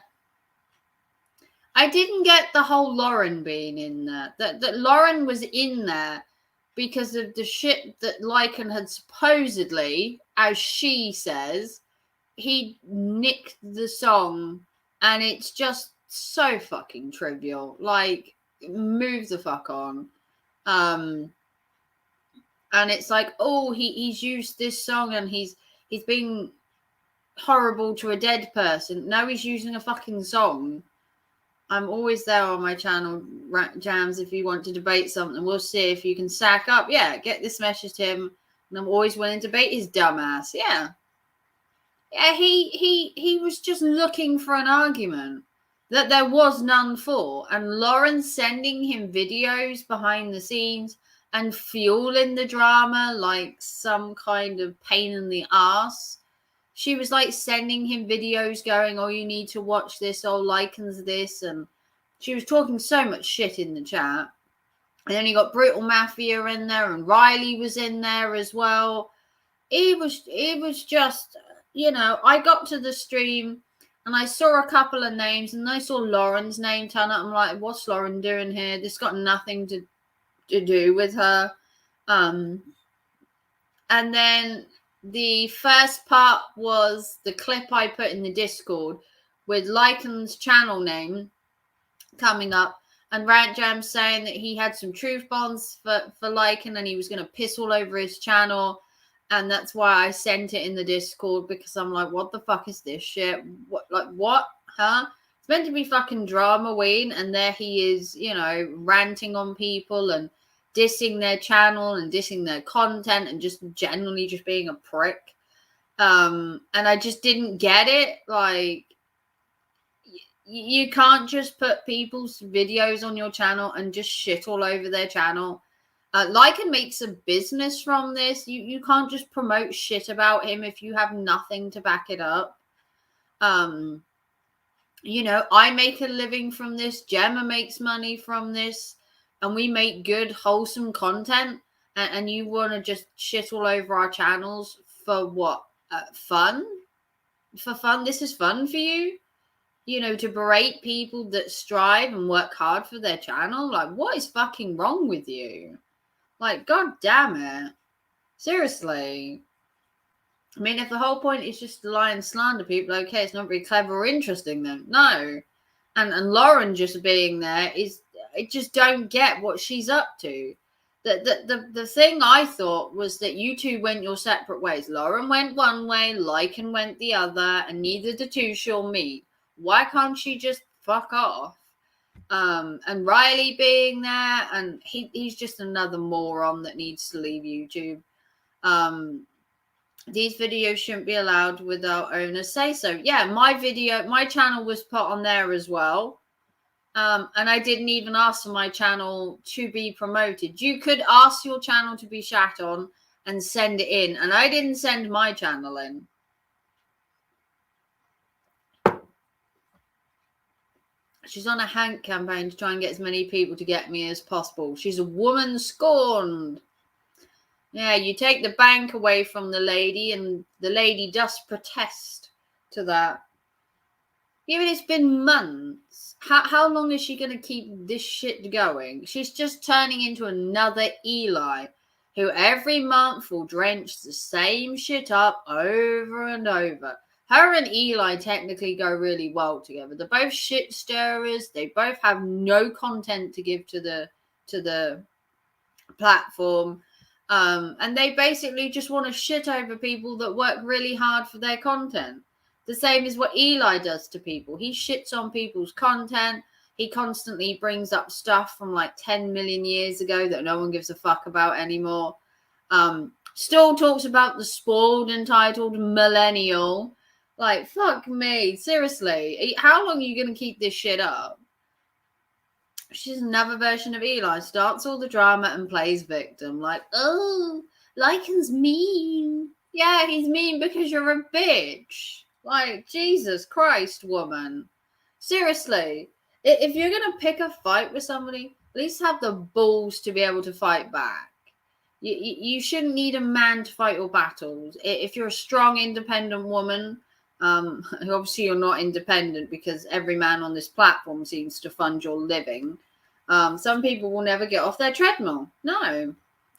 I didn't get the whole Lauren being in there. That Lauren was in there because of the shit that Lycan had supposedly, as she says, he nicked the song, and it's just so fucking trivial. Like, move the fuck on. and it's like, oh, he's used this song and he's being horrible to a dead person. No, he's using a fucking song. I'm always there on my channel, Jams, if you want to debate something. We'll see if you can sack up. Yeah, get this message to him. And I'm always willing to debate his dumbass. Yeah. Yeah, he was just looking for an argument that there was none for. And Lauren sending him videos behind the scenes and fueling the drama like some kind of pain in the ass. She was like sending him videos going, oh, you need to watch this, oh, Likens this. And she was talking so much shit in the chat. And then you got Brutal Mafia in there and Riley was in there as well. It was just, you know, I got to the stream and I saw a couple of names and I saw Lauren's name turn up. I'm like, what's Lauren doing here? This got nothing to do with her. And then the first part was the clip I put in the Discord with Lycan's channel name coming up and Rant Jam saying that he had some truth bombs for Lycan and he was going to piss all over his channel. And that's why I sent it in the Discord, because I'm like, what the fuck is this shit? What? Huh? It's meant to be fucking drama, Wayne. And there he is, you know, ranting on people and dissing their channel and dissing their content and just generally just being a prick. And I just didn't get it. Like, you can't just put people's videos on your channel and just shit all over their channel. Lycan makes a business from this. You can't just promote shit about him if you have nothing to back it up. You know, I make a living from this. Gemma makes money from this. And we make good, wholesome content. And you want to just shit all over our channels for what? Fun? For fun? This is fun for you? You know, to berate people that strive and work hard for their channel? Like, what is fucking wrong with you? Like, god damn it. Seriously. I mean, if the whole point is just to lie and slander people, okay, it's not very clever or interesting then. No. And Lauren just being there is, I just don't get what she's up to. The thing I thought was that you two went your separate ways. Lauren went one way, Lycan went the other, and neither the two shall meet. Why can't she just fuck off? And Riley being there, and he's just another moron that needs to leave YouTube. These videos shouldn't be allowed without owners say so. Yeah, my channel was put on there as well. And I didn't even ask for my channel to be promoted. You could ask your channel to be shat on and send it in. And I didn't send my channel in. She's on a Hank campaign to try and get as many people to get me as possible. She's a woman scorned. Yeah, you take the bank away from the lady and the lady does protest to that. Yeah, but it's been months. How long is she going to keep this shit going? She's just turning into another Eli, who every month will drench the same shit up over and over. Her and Eli technically go really well together. They're both shit stirrers. They both have no content to give to the platform. And they basically just want to shit over people that work really hard for their content. The same is what Eli does to people. He shits on people's content. He constantly brings up stuff from like 10 million years ago that no one gives a fuck about anymore. Still talks about the spoiled entitled millennial. Like, fuck me. Seriously. How long are you going to keep this shit up? She's another version of Eli. Starts all the drama and plays victim. Like, oh, Lycan's mean. Yeah, he's mean because you're a bitch. Like, Jesus Christ, woman. Seriously. If you're going to pick a fight with somebody, at least have the balls to be able to fight back. You shouldn't need a man to fight your battles. If you're a strong, independent woman, obviously you're not independent because every man on this platform seems to fund your living. Some people will never get off their treadmill. No.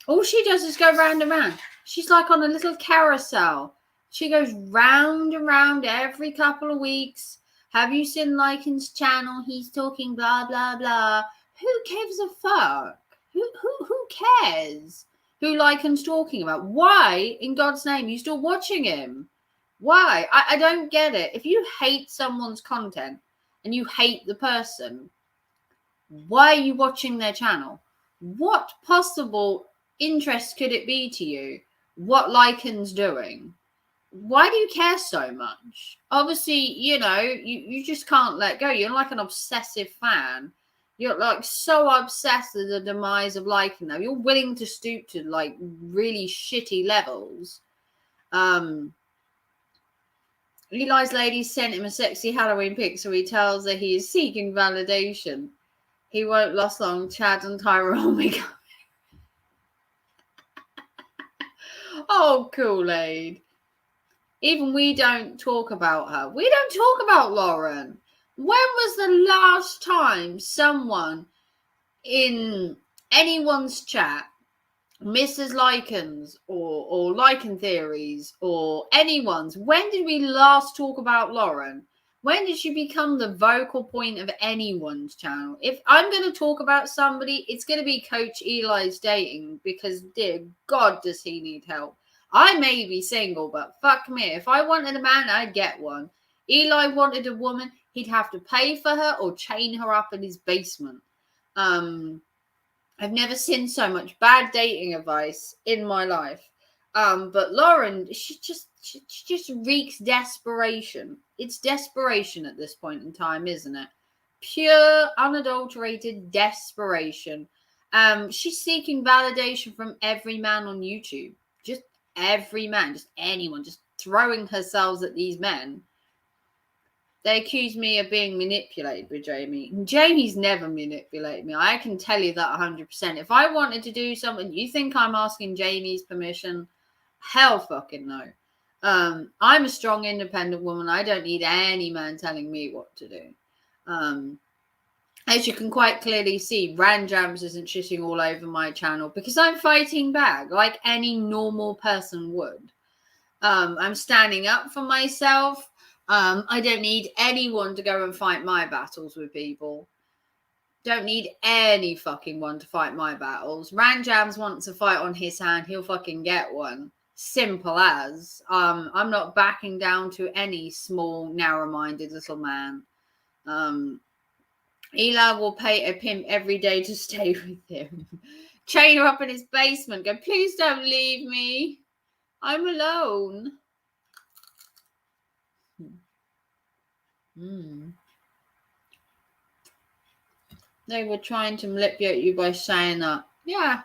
All she does is go round and round. She's like on a little carousel. She goes round and round every couple of weeks. Have you seen Lycan's channel? He's talking blah, blah, blah. Who gives a fuck? Who cares? who Lycan's talking about. Why, in God's name, are you still watching him? Why? I don't get it. If you hate someone's content and you hate the person, why are you watching their channel? What possible interest could it be to you what Lycan's doing? Why do you care so much? Obviously, you just can't let go. You're like an obsessive fan. You're like so obsessed with the demise of Lycan now. You're willing to stoop to like really shitty levels. Eli's lady sent him a sexy Halloween pic, so he tells her he is seeking validation. He won't last long. Chad and Tyrone make up. Oh, Kool-Aid. Even we don't talk about her. We don't talk about Lauren. When was the last time someone in anyone's chat, Mrs. Lycans or Lycan Theories or anyone's, when did we last talk about Lauren? When did she become the vocal point of anyone's channel? If I'm going to talk about somebody, it's going to be Coach Eli's dating, because dear God, does he need help. I may be single, but fuck me. If I wanted a man, I'd get one. Eli wanted a woman, he'd have to pay for her or chain her up in his basement. I've never seen so much bad dating advice in my life. But Lauren, she just reeks desperation. It's desperation at this point in time, isn't it? Pure, unadulterated desperation. She's seeking validation from every man on YouTube. Just every man, just anyone, just throwing herself at these men. They accuse me of being manipulated with Jamie. Jamie's never manipulated me. I can tell you that 100%. If I wanted to do something, you think I'm asking Jamie's permission? Hell fucking no. I'm a strong, independent woman. I don't need any man telling me what to do. As you can quite clearly see, Ranjams isn't shitting all over my channel because I'm fighting back like any normal person would. I'm standing up for myself. I don't need anyone to go and fight my battles with people. Don't need any fucking one to fight my battles. Ranjams wants a fight on his hand, he'll fucking get one. Simple as. I'm not backing down to any small, narrow-minded little man. Eli will pay a pimp every day to stay with him. Chain her up in his basement. Go, please don't leave me. I'm alone. They were trying to manipulate you by saying that. Yeah.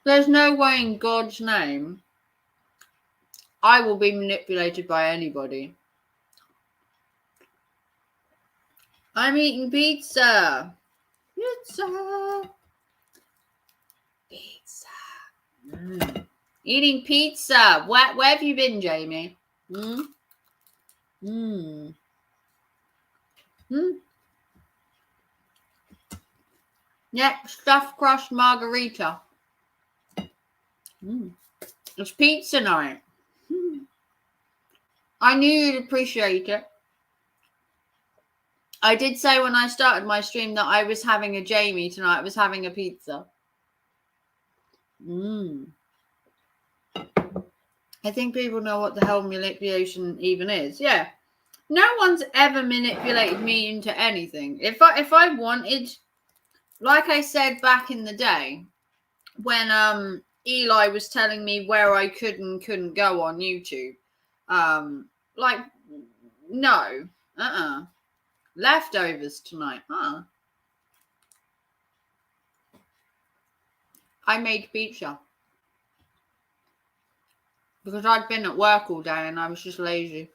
There's no way in God's name I will be manipulated by anybody. I'm eating pizza. Pizza. Eating pizza. Where have you been, Jamie? Yeah, stuffed crust margarita. It's pizza night. I knew you'd appreciate it. I did say when I started my stream that I was having a Jamie tonight. I was having a pizza. I think people know what the hell manipulation even is. Yeah. No one's ever manipulated me into anything. If I wanted, like I said back in the day, when Eli was telling me where I could and couldn't go on YouTube, like, no, leftovers tonight, I made pizza because I'd been at work all day and I was just lazy.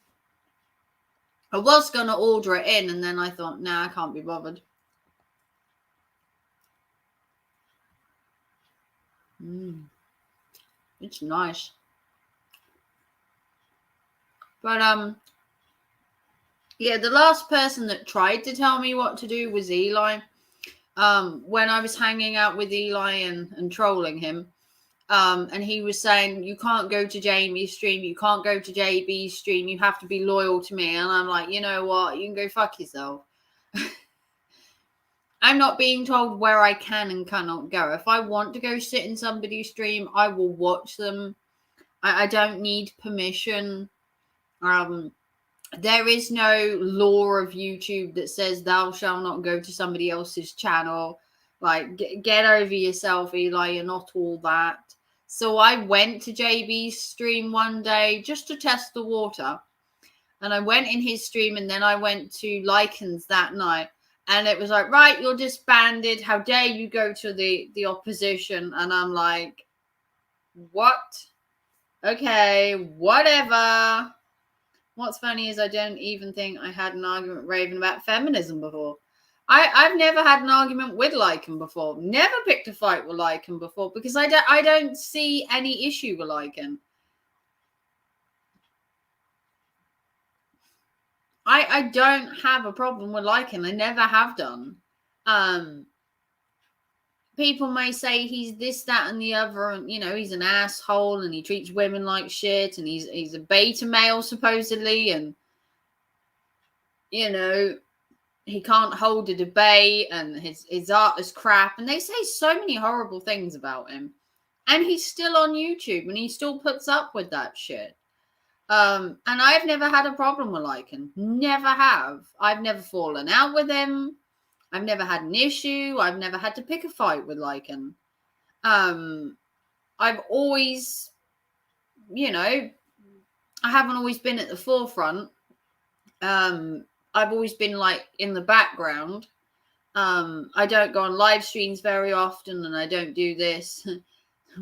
I was going to order it in and then I thought, nah, I can't be bothered. It's nice. But, yeah, the last person that tried to tell me what to do was Eli. When I was hanging out with Eli and trolling him, and he was saying, you can't go to Jamie's stream, you can't go to JB's stream, you have to be loyal to me. And I'm like, you know what? You can go fuck yourself. I'm not being told where I can and cannot go. If I want to go sit in somebody's stream, I will watch them. I don't need permission. There is no law of YouTube that says thou shalt not go to somebody else's channel. Like, get over yourself, Eli. You're not all that. So I went to JB's stream one day just to test the water. And I went in his stream, and then I went to Lycan's that night. And it was like, right, you're disbanded. How dare you go to the opposition? And I'm like, what? Okay, whatever. What's funny is I don't even think I had an argument with Raven about feminism before. I've never had an argument with Lycan before. Never picked a fight with Lycan before because I don't see any issue with Lycan. I don't have a problem with Lycan. I never have done. People may say he's this, that, and the other, and he's an asshole and he treats women like shit, and he's a beta male supposedly, and he can't hold a debate, and his art is crap, and they say so many horrible things about him, and he's still on YouTube and he still puts up with that shit. And I've never had a problem with Lycan. Never have. I've never fallen out with him. I've never had an issue. I've never had to pick a fight with Lycan. I've always, I haven't always been at the forefront. I've always been like in the background. I don't go on live streams very often, and I don't do this.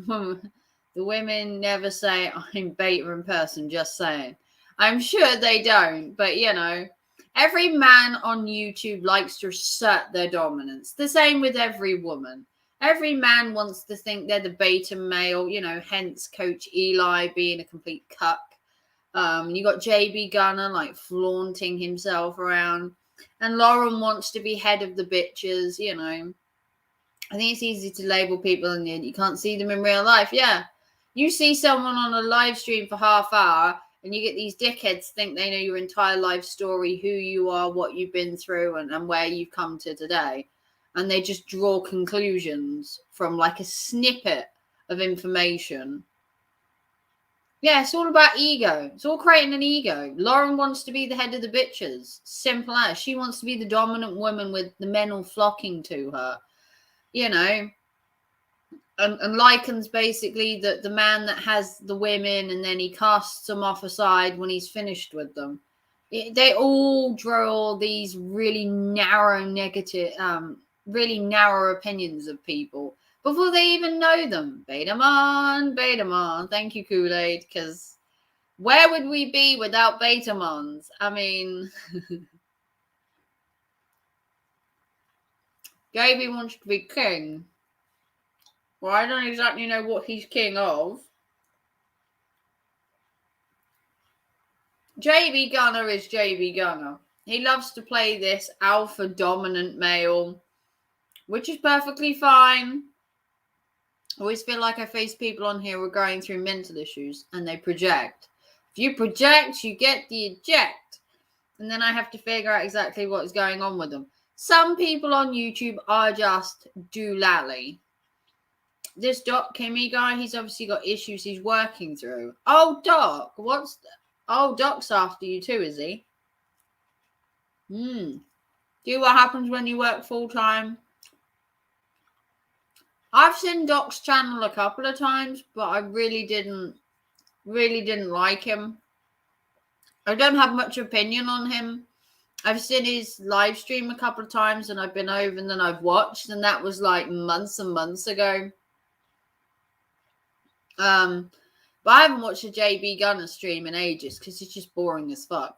The women never say I'm beta in person, just saying. I'm sure they don't, but every man on YouTube likes to assert their dominance. The same with every woman. Every man wants to think they're the beta male, hence Coach Eli being a complete cuck. You got JB Gunner like flaunting himself around, and Lauren wants to be head of the bitches. I think it's easy to label people and you can't see them in real life. Yeah, you see someone on a live stream for half hour, and you get these dickheads think they know your entire life story, who you are, what you've been through, and where you've come to today, and they just draw conclusions from like a snippet of information. Yeah, it's all about ego. It's all creating an ego. Lauren wants to be the head of the bitches. Simple as. She wants to be the dominant woman with the men all flocking to her. And Lycan's basically the man that has the women, and then he casts them off aside when he's finished with them. They all draw these really narrow really narrow opinions of people before they even know them. Betamon. Thank you, Kool-Aid, because where would we be without Betamons? I mean, JB wants to be king. Well, I don't exactly know what he's king of. JB Gunner is JB Gunner. He loves to play this alpha dominant male, which is perfectly fine. I always feel like I face people on here who are going through mental issues and they project. If you project, you get the eject. And then I have to figure out exactly what is going on with them. Some people on YouTube are just doolally. This Doc Kimmy guy, he's obviously got issues he's working through. Oh, Doc, Doc's after you too, is he? Do what happens when you work full time. I've seen Doc's channel a couple of times, but I really didn't like him. I don't have much opinion on him. I've seen his live stream a couple of times, and I've been over and then I've watched, and that was like months and months ago. But I haven't watched a JB Gunner stream in ages because it's just boring as fuck.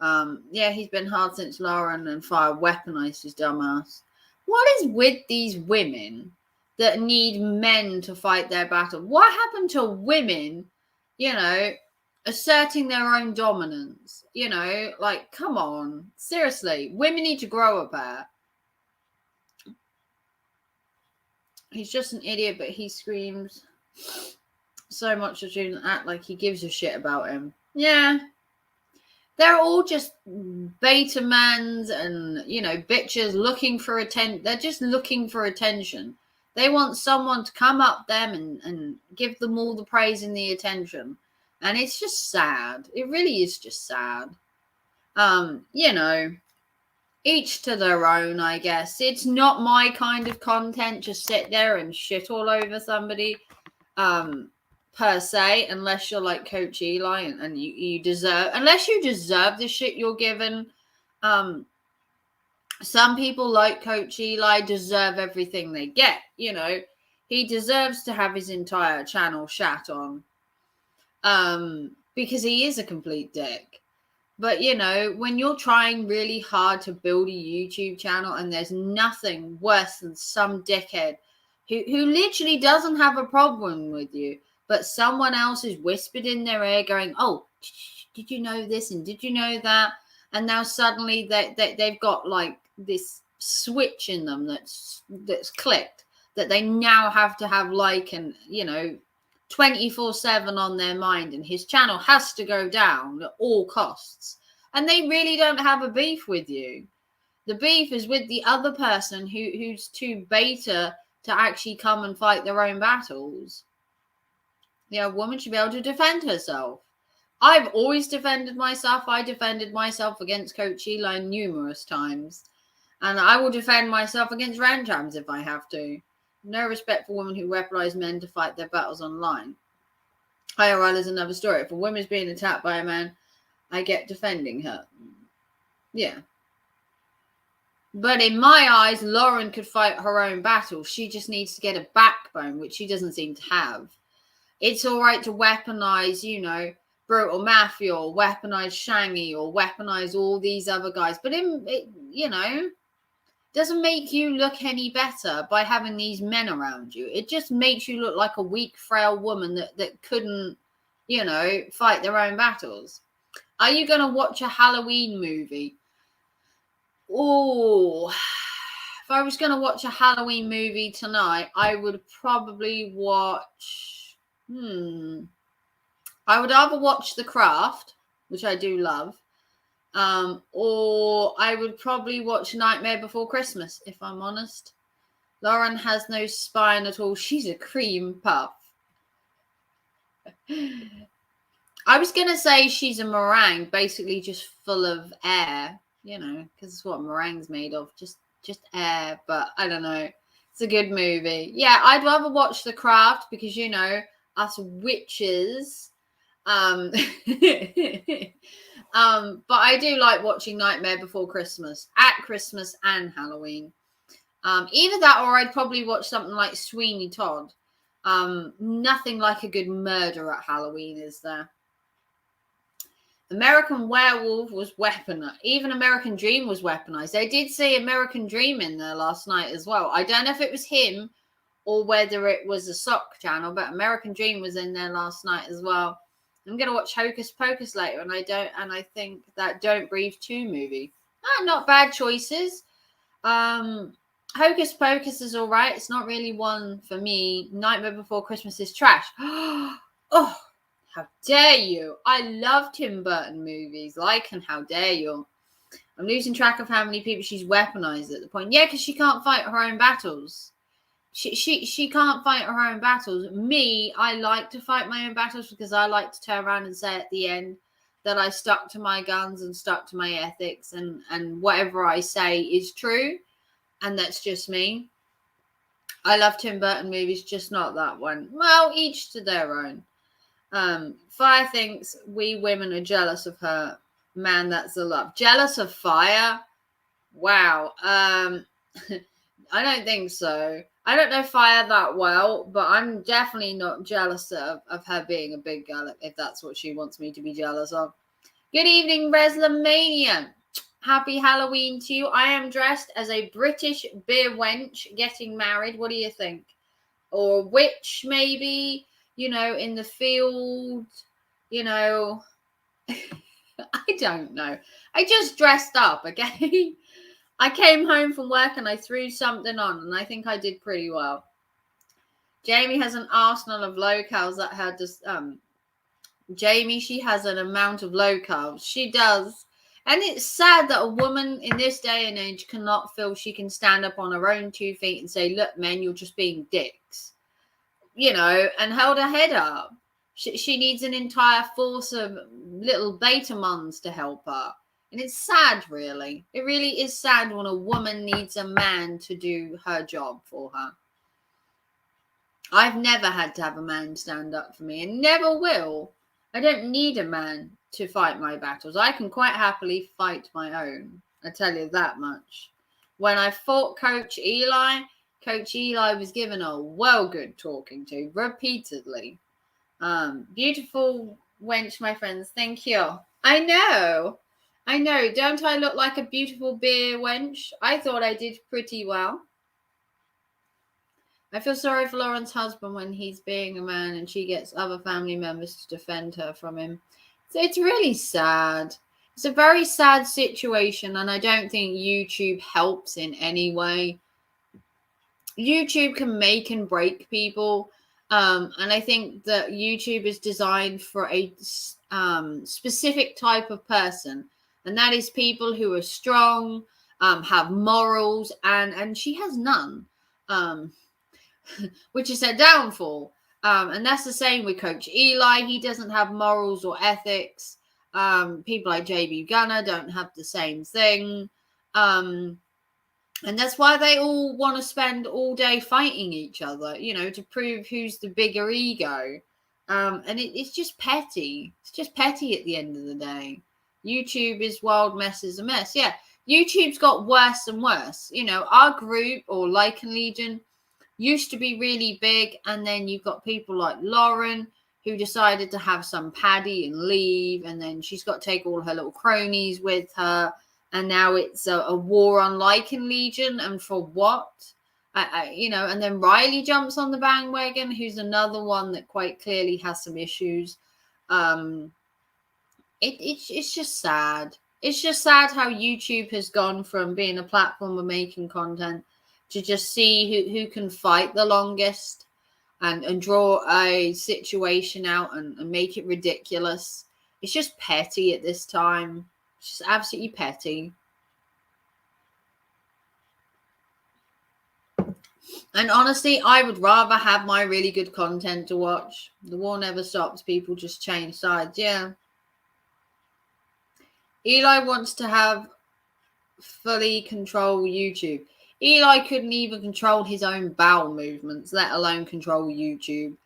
Yeah, he's been hard since Lauren and Fire weaponized his dumbass. What is with these women that need men to fight their battle? What happened to women, asserting their own dominance? Like, come on. Seriously, women need to grow up there. He's just an idiot, but he screams so much that you act like he gives a shit about him. Yeah. they're all just beta mans and, you know, bitches looking for attention. They're just looking for attention. They want someone to come up them and give them all the praise and the attention. And it's just sad. It really is just sad. You know, each to their own, I guess. It's not my kind of content. Just sit there and shit all over somebody, per se, unless you're like Coach Eli and you deserve, unless you deserve the shit you're given. Some people like Coach Eli deserve everything they get. You know, he deserves to have his entire channel shat on, because he is a complete dick. But, you know, when you're trying really hard to build a YouTube channel and there's nothing worse than some dickhead who literally doesn't have a problem with you, but someone else is whispered in their ear going, oh, did you know this and did you know that? And now suddenly they've got like this switch in them that's clicked, that they now have to have like, and, you know, 24/7 on their mind, and his channel has to go down at all costs. And they really don't have a beef with you. The beef is with the other person who's too beta to actually come and fight their own battles. You know, a woman should be able to defend herself. I've always defended myself. I defended myself against Coach Eli numerous times. And I will defend myself against randoms if I have to. No respect for women who weaponize men to fight their battles online. IRL is another story. If a woman is being attacked by a man, I get defending her. Yeah. But in my eyes, Lauren could fight her own battle. She just needs to get a backbone, which she doesn't seem to have. It's all right to weaponize, you know, Brutal Mafia, or weaponize Shangy, or weaponize all these other guys. But, you know, doesn't make you look any better by having these men around you. It just makes you look like a weak, frail woman that couldn't, you know, fight their own battles. Are you going to watch a Halloween movie? Oh, if I was going to watch a Halloween movie tonight, I would probably watch, I would either watch The Craft, which I do love, or I would probably watch Nightmare Before Christmas, if I'm honest. Lauren has no spine at all. She's a cream puff. I was going to say she's a meringue, basically just full of air, you know, because it's what meringue's made of, just air. But I don't know. It's a good movie. Yeah, I'd rather watch The Craft because, you know, us witches. But I do like watching Nightmare Before Christmas at Christmas and Halloween. Either that or I'd probably watch something like Sweeney Todd. Nothing like a good murder at Halloween, is there? American Werewolf was weaponized. Even American Dream was weaponized. They did see American Dream in there last night as well. I don't know if it was him or whether it was a sock channel, but American Dream was in there last night as well. I'm going to watch Hocus Pocus later, and I think that Don't Breathe 2 movie. Not bad choices. Hocus Pocus is all right. It's not really one for me. Nightmare Before Christmas is trash. Oh, how dare you? I love Tim Burton movies. And how dare you? I'm losing track of how many people she's weaponized at the point. Yeah, because she can't fight her own battles. She can't fight her own battles. Me, I like to fight my own battles because I like to turn around and say at the end that I stuck to my guns and stuck to my ethics, and whatever I say is true, and that's just me. I love Tim Burton movies, just not that one. Well, each to their own. Fire thinks we women are jealous of her. Man, that's a love. Jealous of Fire? Wow. I don't think so. I don't know Fire that well, but I'm definitely not jealous of her being a big girl, if that's what she wants me to be jealous of. Good evening, Reslamania. Happy Halloween to you. I am dressed as a British beer wench getting married. What do you think? Or witch, maybe, you know, in the field, you know. I don't know. I just dressed up, okay? I came home from work and I threw something on, and I think I did pretty well. Jamie has an arsenal of locales that her Jamie, she has an amount of low carbs. She does. And it's sad that a woman in this day and age cannot feel she can stand up on her own 2 feet and say, look, men, you're just being dicks, and hold her head up. She needs an entire force of little beta mons to help her. And it's sad, really. It really is sad when a woman needs a man to do her job for her. I've never had to have a man stand up for me and never will. I don't need a man to fight my battles. I can quite happily fight my own. I tell you that much. When I fought Coach Eli was given a well good talking to repeatedly. Beautiful wench, my friends. Thank you. I know. Don't I look like a beautiful beer wench? I thought I did pretty well. I feel sorry for Lauren's husband when he's being a man and she gets other family members to defend her from him. So it's really sad. It's a very sad situation, and I don't think YouTube helps in any way. YouTube can make and break people, and I think that YouTube is designed for a specific type of person, and that is people who are strong, have morals, and she has none. Which is her downfall. And that's the same with Coach Eli. He doesn't have morals or ethics. People like JB Gunner don't have the same thing. And that's why they all want to spend all day fighting each other, to prove who's the bigger ego. And it's just petty. It's just petty at the end of the day. YouTube is wild mess is a mess. Yeah, YouTube's got worse and worse. Our group or Lycan Legion used to be really big, and then you've got people like Lauren who decided to have some paddy and leave, and then she's got to take all her little cronies with her, and now it's a war on Lycan Legion, and for what? And then Riley jumps on the bandwagon, who's another one that quite clearly has some issues. It's just sad. It's just sad how YouTube has gone from being a platform of making content to just see who can fight the longest and draw a situation out and make it ridiculous. It's just petty at this time. It's just absolutely petty. And honestly, I would rather have my really good content to watch. The war never stops. People just change sides. Yeah. Eli wants to have fully control YouTube. Eli couldn't even control his own bowel movements, let alone control YouTube.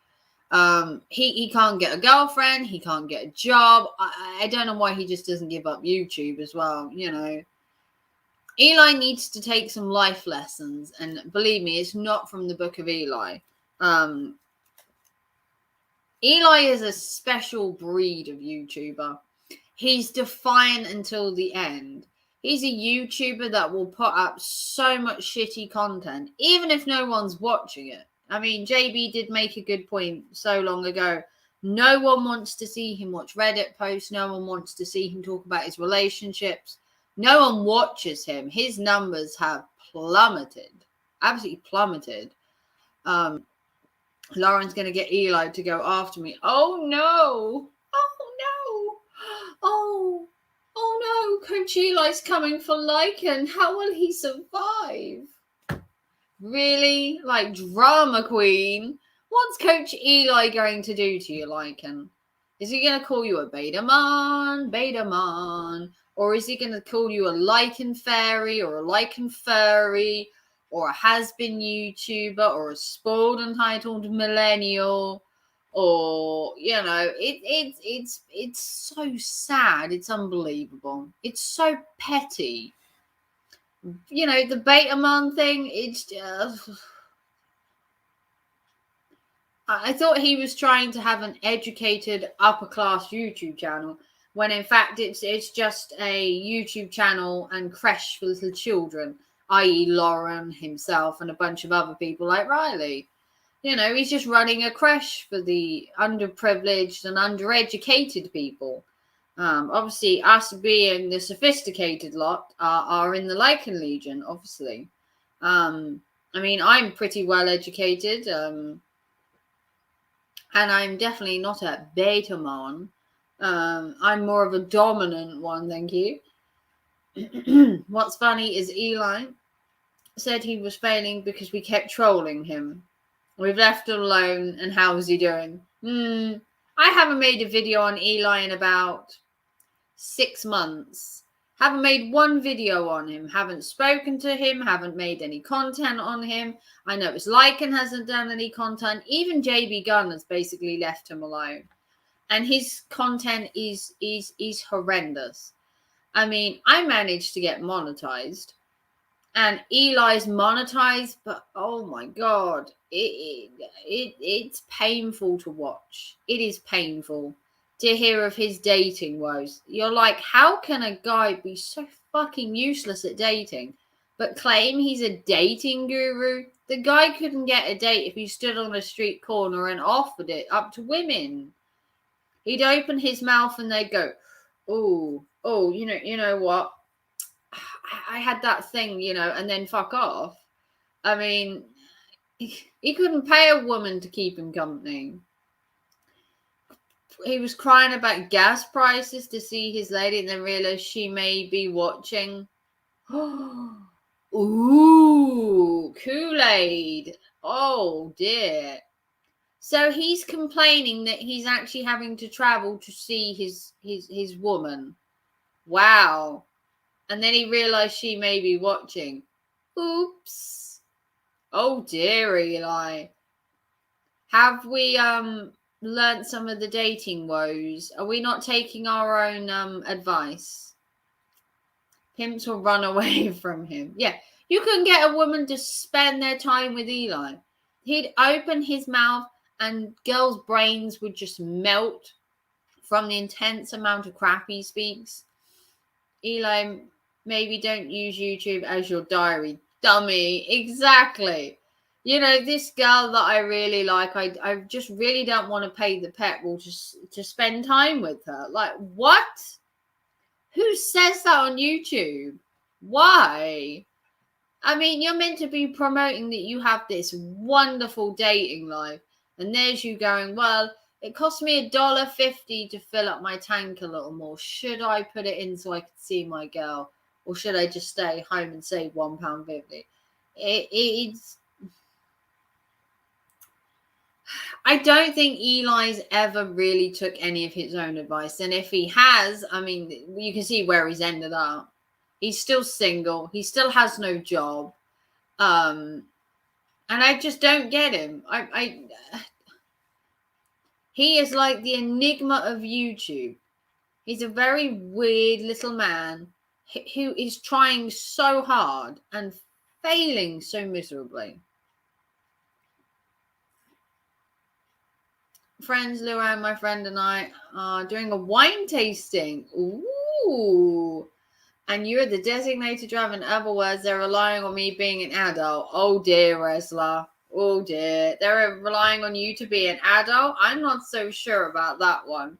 He can't get a girlfriend. He can't get a job. I don't know why he just doesn't give up YouTube as well. Eli needs to take some life lessons, and believe me, it's not from the book of Eli. Eli is a special breed of YouTuber. He's defiant until the end. He's a YouTuber that will put up so much shitty content, even if no one's watching it. I mean, JB did make a good point so long ago. No one wants to see him watch Reddit posts. No one wants to see him talk about his relationships. No one watches him. His numbers have plummeted, absolutely plummeted. Lauren's going to get Eli to go after me. Oh, no. Oh no, Coach Eli's coming for Lycan. How will he survive? Really? Like drama queen? What's Coach Eli going to do to you, Lycan? Is he going to call you a beta man? Or is he going to call you a Lycan fairy or a Lycan furry or a has-been YouTuber or a spoiled entitled millennial? Or it's so sad. It's unbelievable. It's so petty. The Betaman thing. It's just. I thought he was trying to have an educated upper class YouTube channel when in fact it's just a YouTube channel and creche for little children, i.e. Lauren himself and a bunch of other people like Riley. He's just running a creche for the underprivileged and undereducated people. Obviously, us being the sophisticated lot are in the Lycan Legion, obviously. I mean, I'm pretty well educated, and I'm definitely not a beta man. I'm more of a dominant one, thank you. What's funny is Eli said he was failing because we kept trolling him. We've left him alone, and how is he doing? I haven't made a video on Eli in about 6 months. Haven't made one video on him. Haven't spoken to him. Haven't made any content on him. I know it's Lycan hasn't done any content. Even JB Gunn has basically left him alone. And his content is horrendous. I mean, I managed to get monetized. And Eli's monetized, but oh my god, it's painful to watch. It is painful to hear of his dating woes. You're like, how can a guy be so fucking useless at dating, but claim he's a dating guru? The guy couldn't get a date if he stood on a street corner and offered it up to women. He'd open his mouth and they'd go, oh, you know what? I had that thing, and then fuck off. I mean, he couldn't pay a woman to keep him company. He was crying about gas prices to see his lady and then realized she may be watching. Ooh, Kool-Aid. Oh, dear. So he's complaining that he's actually having to travel to see his woman. Wow. And then he realized she may be watching. Oops. Oh dear, Eli. Have we learnt some of the dating woes? Are we not taking our own advice? Pimps will run away from him. Yeah, you couldn't get a woman to spend their time with Eli. He'd open his mouth and girls' brains would just melt from the intense amount of crap he speaks. Eli, maybe don't use YouTube as your diary, dummy. Exactly. This girl that I really like, I just really don't want to pay the petrol to spend time with her. Like, what? Who says that on YouTube? Why? I mean, you're meant to be promoting that you have this wonderful dating life. And there's you going, well, it cost me $1.50 to fill up my tank a little more. Should I put it in so I could see my girl? Or should I just stay home and save £1.50? It's... I don't think Eli's ever really took any of his own advice. And if he has, I mean, you can see where he's ended up. He's still single. He still has no job. And I just don't get him. He is like the enigma of YouTube. He's a very weird little man who is trying so hard and failing so miserably. Friends, Luann, my friend, and I are doing a wine tasting. Ooh. And you're the designated driver. In other words, they're relying on me being an adult. Oh, dear, Resla. Oh, dear. They're relying on you to be an adult? I'm not so sure about that one.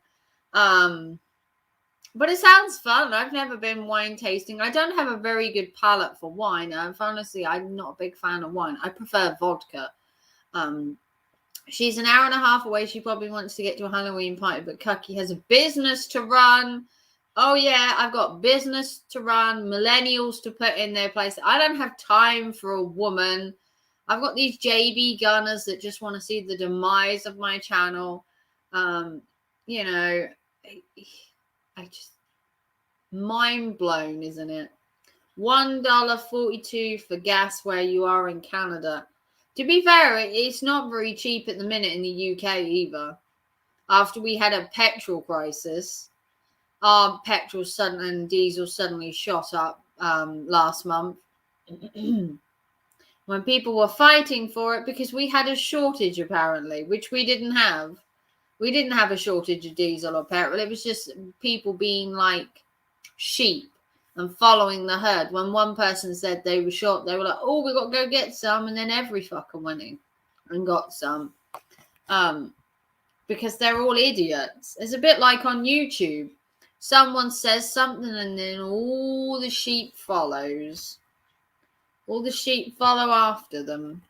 But it sounds fun. I've never been wine tasting. I don't have a very good palate for wine. Honestly, I'm not a big fan of wine. I prefer vodka. She's an hour and a half away. She probably wants to get to a Halloween party, but Cucky has a business to run. Oh, yeah, I've got business to run, millennials to put in their place. I don't have time for a woman. I've got these JB Gunners that just want to see the demise of my channel. I just... mind blown, isn't it? $1.42 for gas where you are in Canada. To be fair, it's not very cheap at the minute in the UK either. After we had a petrol crisis, our petrol and diesel suddenly shot up last month. When people were fighting for it because we had a shortage apparently, which we didn't have. We didn't have a shortage of diesel or petrol. It was just people being like sheep and following the herd. When one person said they were short, they were like, oh, we got to go get some. And then every fucker went in and got some. Because they're all idiots. It's a bit like on YouTube. Someone says something and then all the sheep follows. All the sheep follow after them.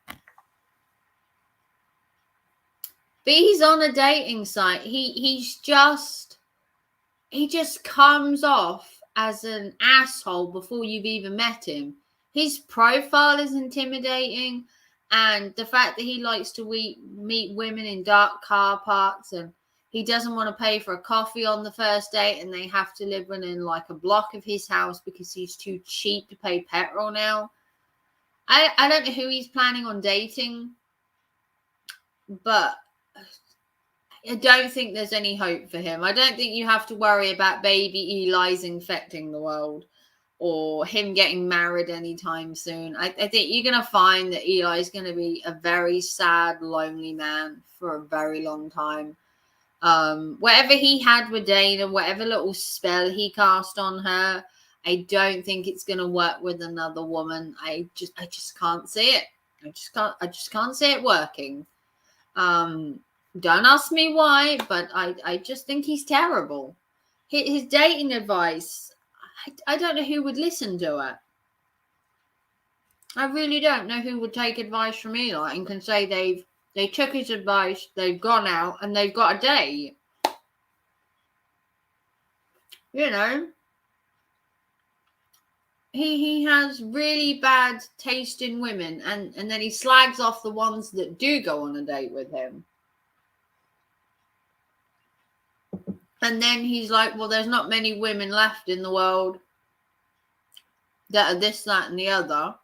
But he's on a dating site. He's just he just comes off as an asshole before you've even met him. His profile is intimidating, and the fact that he likes to meet women in dark car parks, and he doesn't want to pay for a coffee on the first date, and they have to live in like a block of his house because he's too cheap to pay petrol now. I don't know who he's planning on dating, but I don't think there's any hope for him. I don't think you have to worry about baby Eli's infecting the world or him getting married anytime soon. I think you're going to find that Eli's going to be a very sad, lonely man for a very long time. Whatever he had with Dana, whatever little spell he cast on her, I don't think it's going to work with another woman. I just can't see it. I just can't see it working. Don't ask me why, but I just think he's terrible. His dating advice, I don't know who would listen to it. I really don't know who would take advice from Eli and can say they took his advice, they've gone out, and they've got a date. You know, he has really bad taste in women, and then he slags off the ones that do go on a date with him. And then he's like, well, there's not many women left in the world that are this, that, and the other.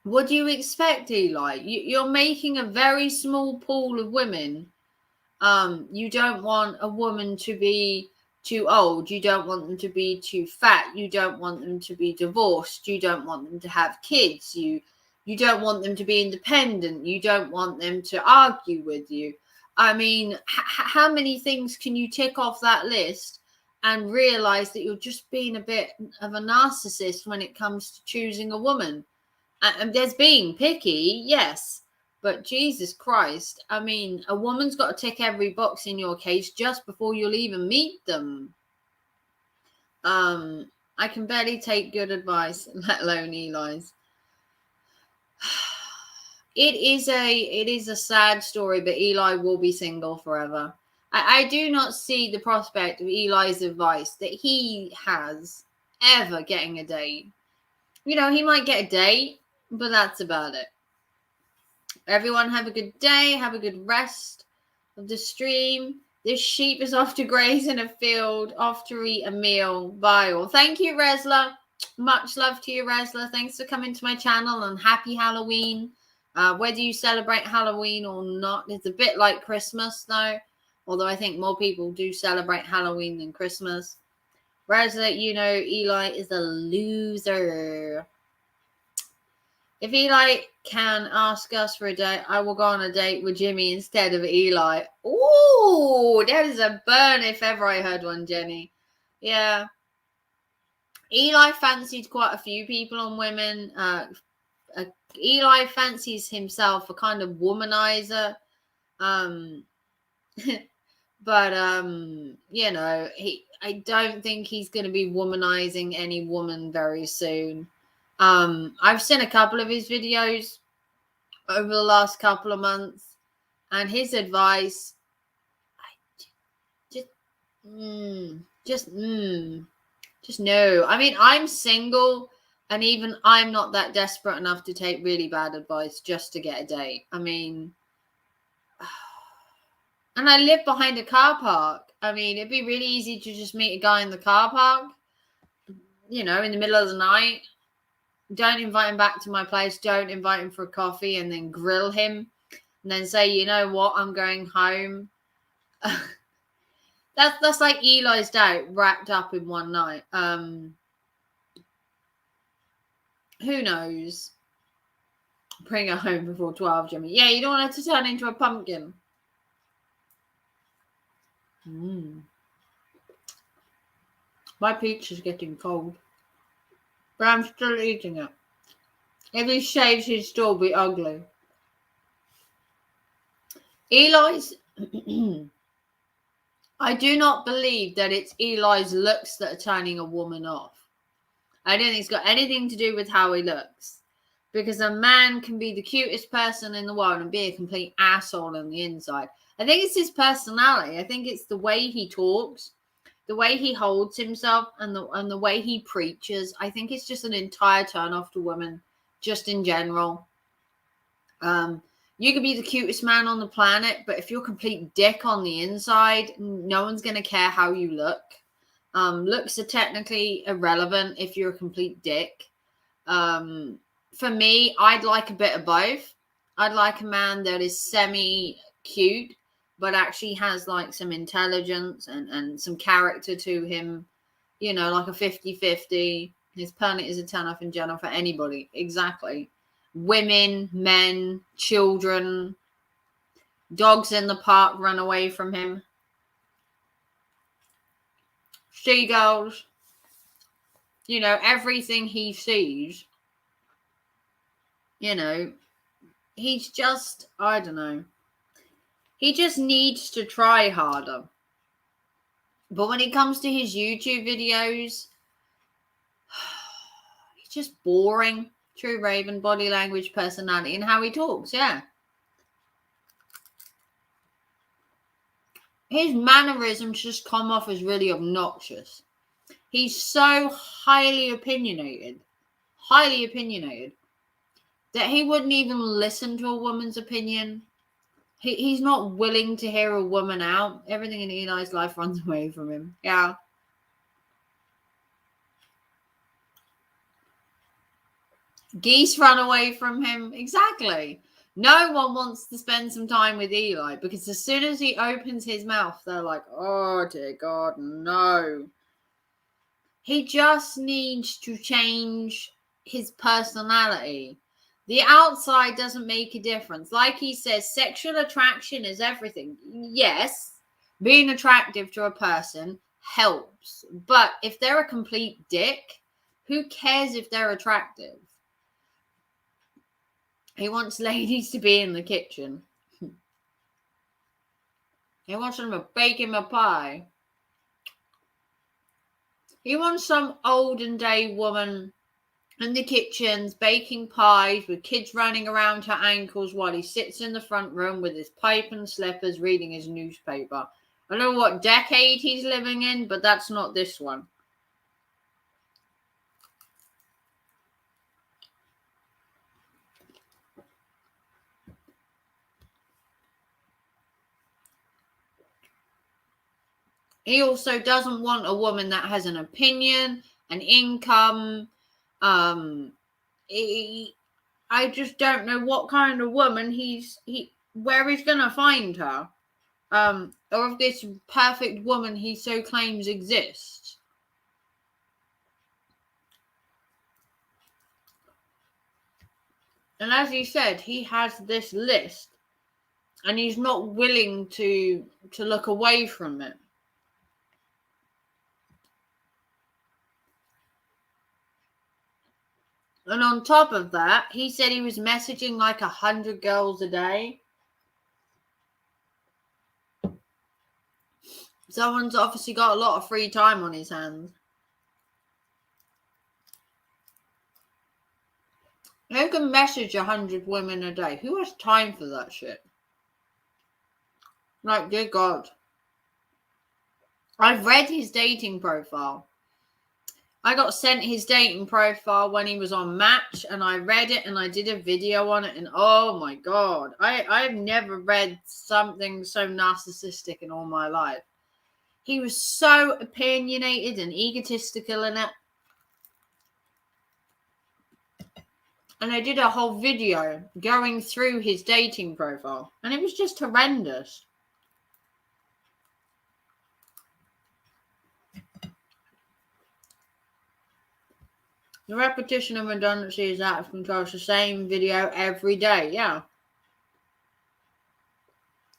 What do you expect, Eli? You're making a very small pool of women. You don't want a woman to be too old. You don't want them to be too fat. You don't want them to be divorced. You don't want them to have kids. You don't want them to be independent. You don't want them to argue with you. I mean, how many things can you tick off that list and realize that you're just being a bit of a narcissist when it comes to choosing a woman? And there's being picky, yes, but Jesus Christ, I mean, a woman's got to tick every box in your case just before you'll even meet them. I can barely take good advice, let alone Eli's. It is a sad story, but Eli will be single forever. I do not see the prospect of Eli's advice that he has ever getting a date. You know, he might get a date, but that's about it. Everyone have a good day. Have a good rest of the stream. This sheep is off to graze in a field, off to eat a meal. Bye all. Thank you, Resla. Much love to you, Resla. Thanks for coming to my channel, and happy Halloween. Whether you celebrate Halloween or not, it's a bit like Christmas, though. Although I think more people do celebrate Halloween than Christmas. Resla, you know, Eli is a loser. If Eli can ask us for a date, I will go on a date with Jimmy instead of Eli. Ooh, that is a burn if ever I heard one, Jenny. Yeah. Eli fancied quite a few people on women. Eli fancies himself a kind of womanizer. But you know, I don't think he's going to be womanizing any woman very soon. I've seen a couple of his videos over the last couple of months, and his advice, just no. I mean, I'm single, and even I'm not that desperate enough to take really bad advice just to get a date. I mean, and I live behind a car park. I mean, it'd be really easy to just meet a guy in the car park, you know, in the middle of the night. Don't invite him back to my place. Don't invite him for a coffee and then grill him and then say, you know what, I'm going home. That's like Eli's day wrapped up in one night. Who knows? Bring her home before 12, Jimmy. Yeah, you don't want her to turn into a pumpkin. My pizza's getting cold, but I'm still eating it. If he shaves, he'd still be ugly. Eli's... I do not believe that it's Eli's looks that are turning a woman off. I don't think it's got anything to do with how he looks. Because a man can be the cutest person in the world and be a complete asshole on the inside. I think it's his personality. I think it's the way he talks, the way he holds himself, and the way he preaches. I think it's just an entire turn off to women, just in general. You could be the cutest man on the planet, but if you're a complete dick on the inside, no one's going to care how you look. Looks are technically irrelevant if you're a complete dick. For me, I'd like a bit of both. I'd like a man that is semi-cute, but actually has like some intelligence and some character to him. You know, like a 50-50. His planet is a turn-off in general for anybody. Exactly. Women, men, children, dogs in the park run away from him. Seagulls. You know, everything he sees. You know, he's just, I don't know. He just needs to try harder. But when it comes to his YouTube videos, he's just boring. True Raven, body language, personality, and how he talks, yeah. His mannerisms just come off as really obnoxious. He's so highly opinionated, that he wouldn't even listen to a woman's opinion. He's not willing to hear a woman out. Everything in Eli's life runs away from him. Yeah. Geese run away from him. Exactly. No one wants to spend some time with Eli because as soon as he opens his mouth, they're like, oh, dear God, no. He just needs to change his personality. The outside doesn't make a difference. Like he says, sexual attraction is everything. Yes, being attractive to a person helps. But if they're a complete dick, who cares if they're attractive? He wants ladies to be in the kitchen. He wants them to bake him a pie. He wants some olden day woman in the kitchens baking pies with kids running around her ankles while he sits in the front room with his pipe and slippers reading his newspaper. I don't know what decade he's living in, but that's not this one. He also doesn't want a woman that has an opinion, an income. I just don't know what kind of woman where he's gonna find her. Or if this perfect woman he so claims exists. And as he said, he has this list, and he's not willing to look away from it. And on top of that, he said he was messaging like 100 girls a day. Someone's obviously got a lot of free time on his hands. Who can message 100 women a day? Who has time for that shit? Like, dear God. I've read his dating profile. I got sent his dating profile when he was on Match, and I read it and I did a video on it, and oh my God, I've never read something so narcissistic in all my life. He was so opinionated and egotistical in it. And I did a whole video going through his dating profile, and it was just horrendous. The repetition and redundancy is out of control. It's the same video every day. Yeah.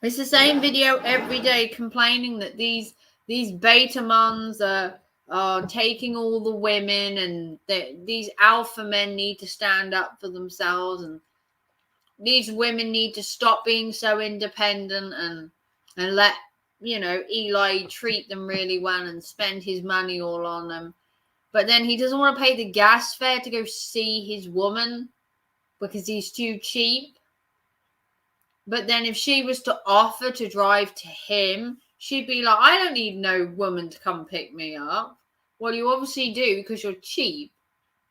It's the same video every day complaining that these beta mons are taking all the women, and these alpha men need to stand up for themselves, and these women need to stop being so independent and let, Eli treat them really well and spend his money all on them. But then he doesn't want to pay the gas fare to go see his woman because he's too cheap. But then if she was to offer to drive to him, she'd be like, I don't need no woman to come pick me up. Well, you obviously do because you're cheap.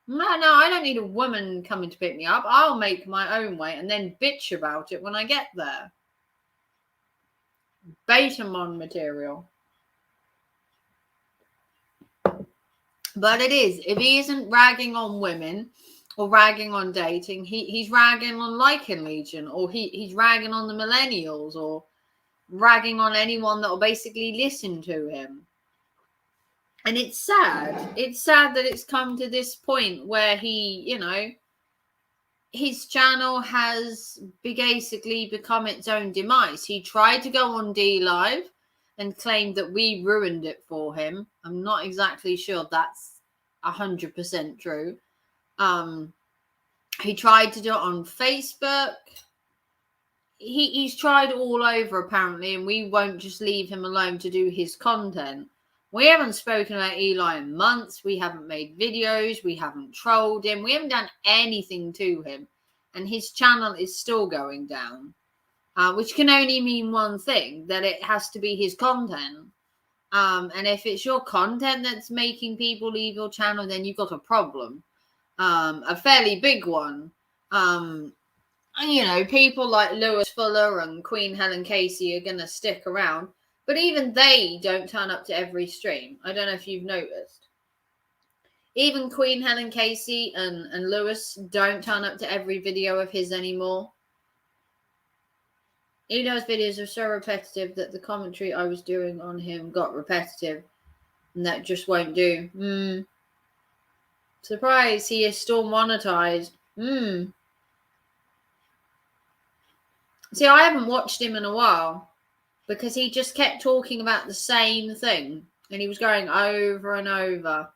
No, I don't need a woman coming to pick me up. I'll make my own way and then bitch about it when I get there. Betamon material. But it is. If he isn't ragging on women or ragging on dating, he's ragging on Lycan Legion, or he's ragging on the millennials, or ragging on anyone that will basically listen to him. And it's sad. It's sad that it's come to this point where he, you know, his channel has basically become its own demise. He tried to go on DLive and claimed that we ruined it for him. I'm not exactly sure that's 100% true. He tried to do it on Facebook. He's tried all over apparently, and we won't just leave him alone to do his content. We haven't spoken about Eli in months. We haven't made videos. We haven't trolled him. We haven't done anything to him. And his channel is still going down, which can only mean one thing, that it has to be his content. And if it's your content that's making people leave your channel, then you've got a problem, a fairly big one. And, you know, people like Lewis Fuller and Queen Helen Casey are going to stick around. But even they don't turn up to every stream. I don't know if you've noticed. Even Queen Helen Casey and Lewis don't turn up to every video of his anymore. Eli's videos are so repetitive that the commentary I was doing on him got repetitive. And that just won't do. Surprise, he is still monetized. See, I haven't watched him in a while, because he just kept talking about the same thing. And he was going over and over.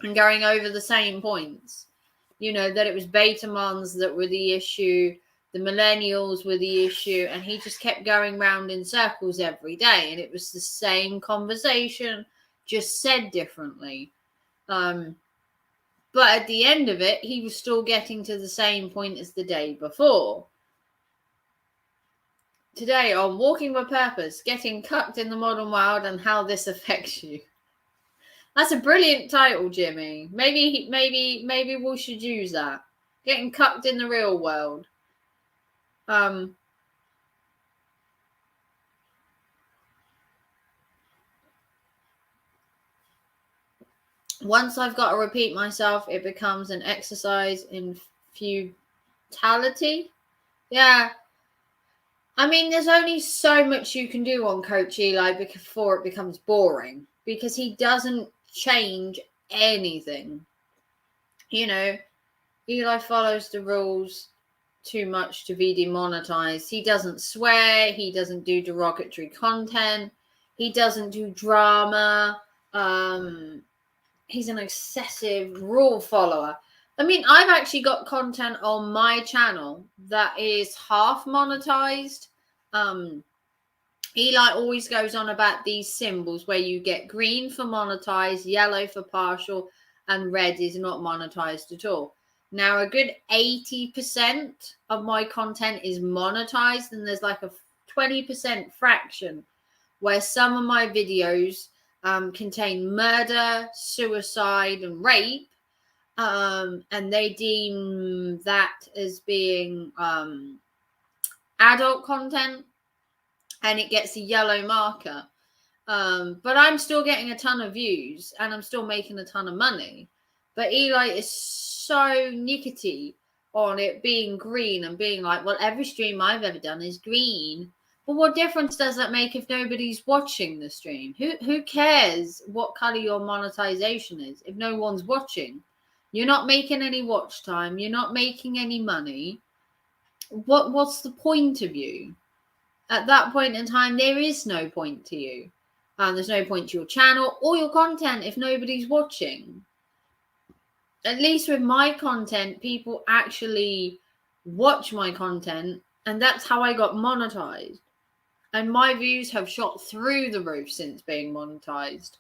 And going over the same points. You know, that it was Betamons that were the issue. The millennials were the issue. And he just kept going round in circles every day. And it was the same conversation, just said differently. But at the end of it, he was still getting to the same point as the day before. Today on Walking with Purpose, getting cucked in the modern world and how this affects you. That's a brilliant title, Jimmy. Maybe we should use that. Getting cucked in the real world. Once I've got to repeat myself, it becomes an exercise in futility. Yeah. I mean, there's only so much you can do on Coach Eli before it becomes boring, because he doesn't change anything. You know, Eli follows the rules too much to be demonetized. He doesn't swear. He doesn't do derogatory content. He doesn't do drama. He's an excessive rule follower. I mean, I've actually got content on my channel that is half monetized. Eli always goes on about these symbols where you get green for monetized, yellow for partial, and red is not monetized at all. Now, a good 80% of my content is monetized, and there's like a 20% fraction where some of my videos contain murder, suicide, and rape. And they deem that as being adult content, and it gets a yellow marker. But I'm still getting a ton of views, and I'm still making a ton of money. But Eli is so nickety on it being green and being like, well, every stream I've ever done is green. But what difference does that make if nobody's watching the stream? Who cares what color your monetization is if no one's watching? You're not making any watch time. You're not making any money. What's the point of you? At that point in time, there is no point to you. There's no point to your channel or your content if nobody's watching. At least with my content, people actually watch my content, and that's how I got monetized. And my views have shot through the roof since being monetized.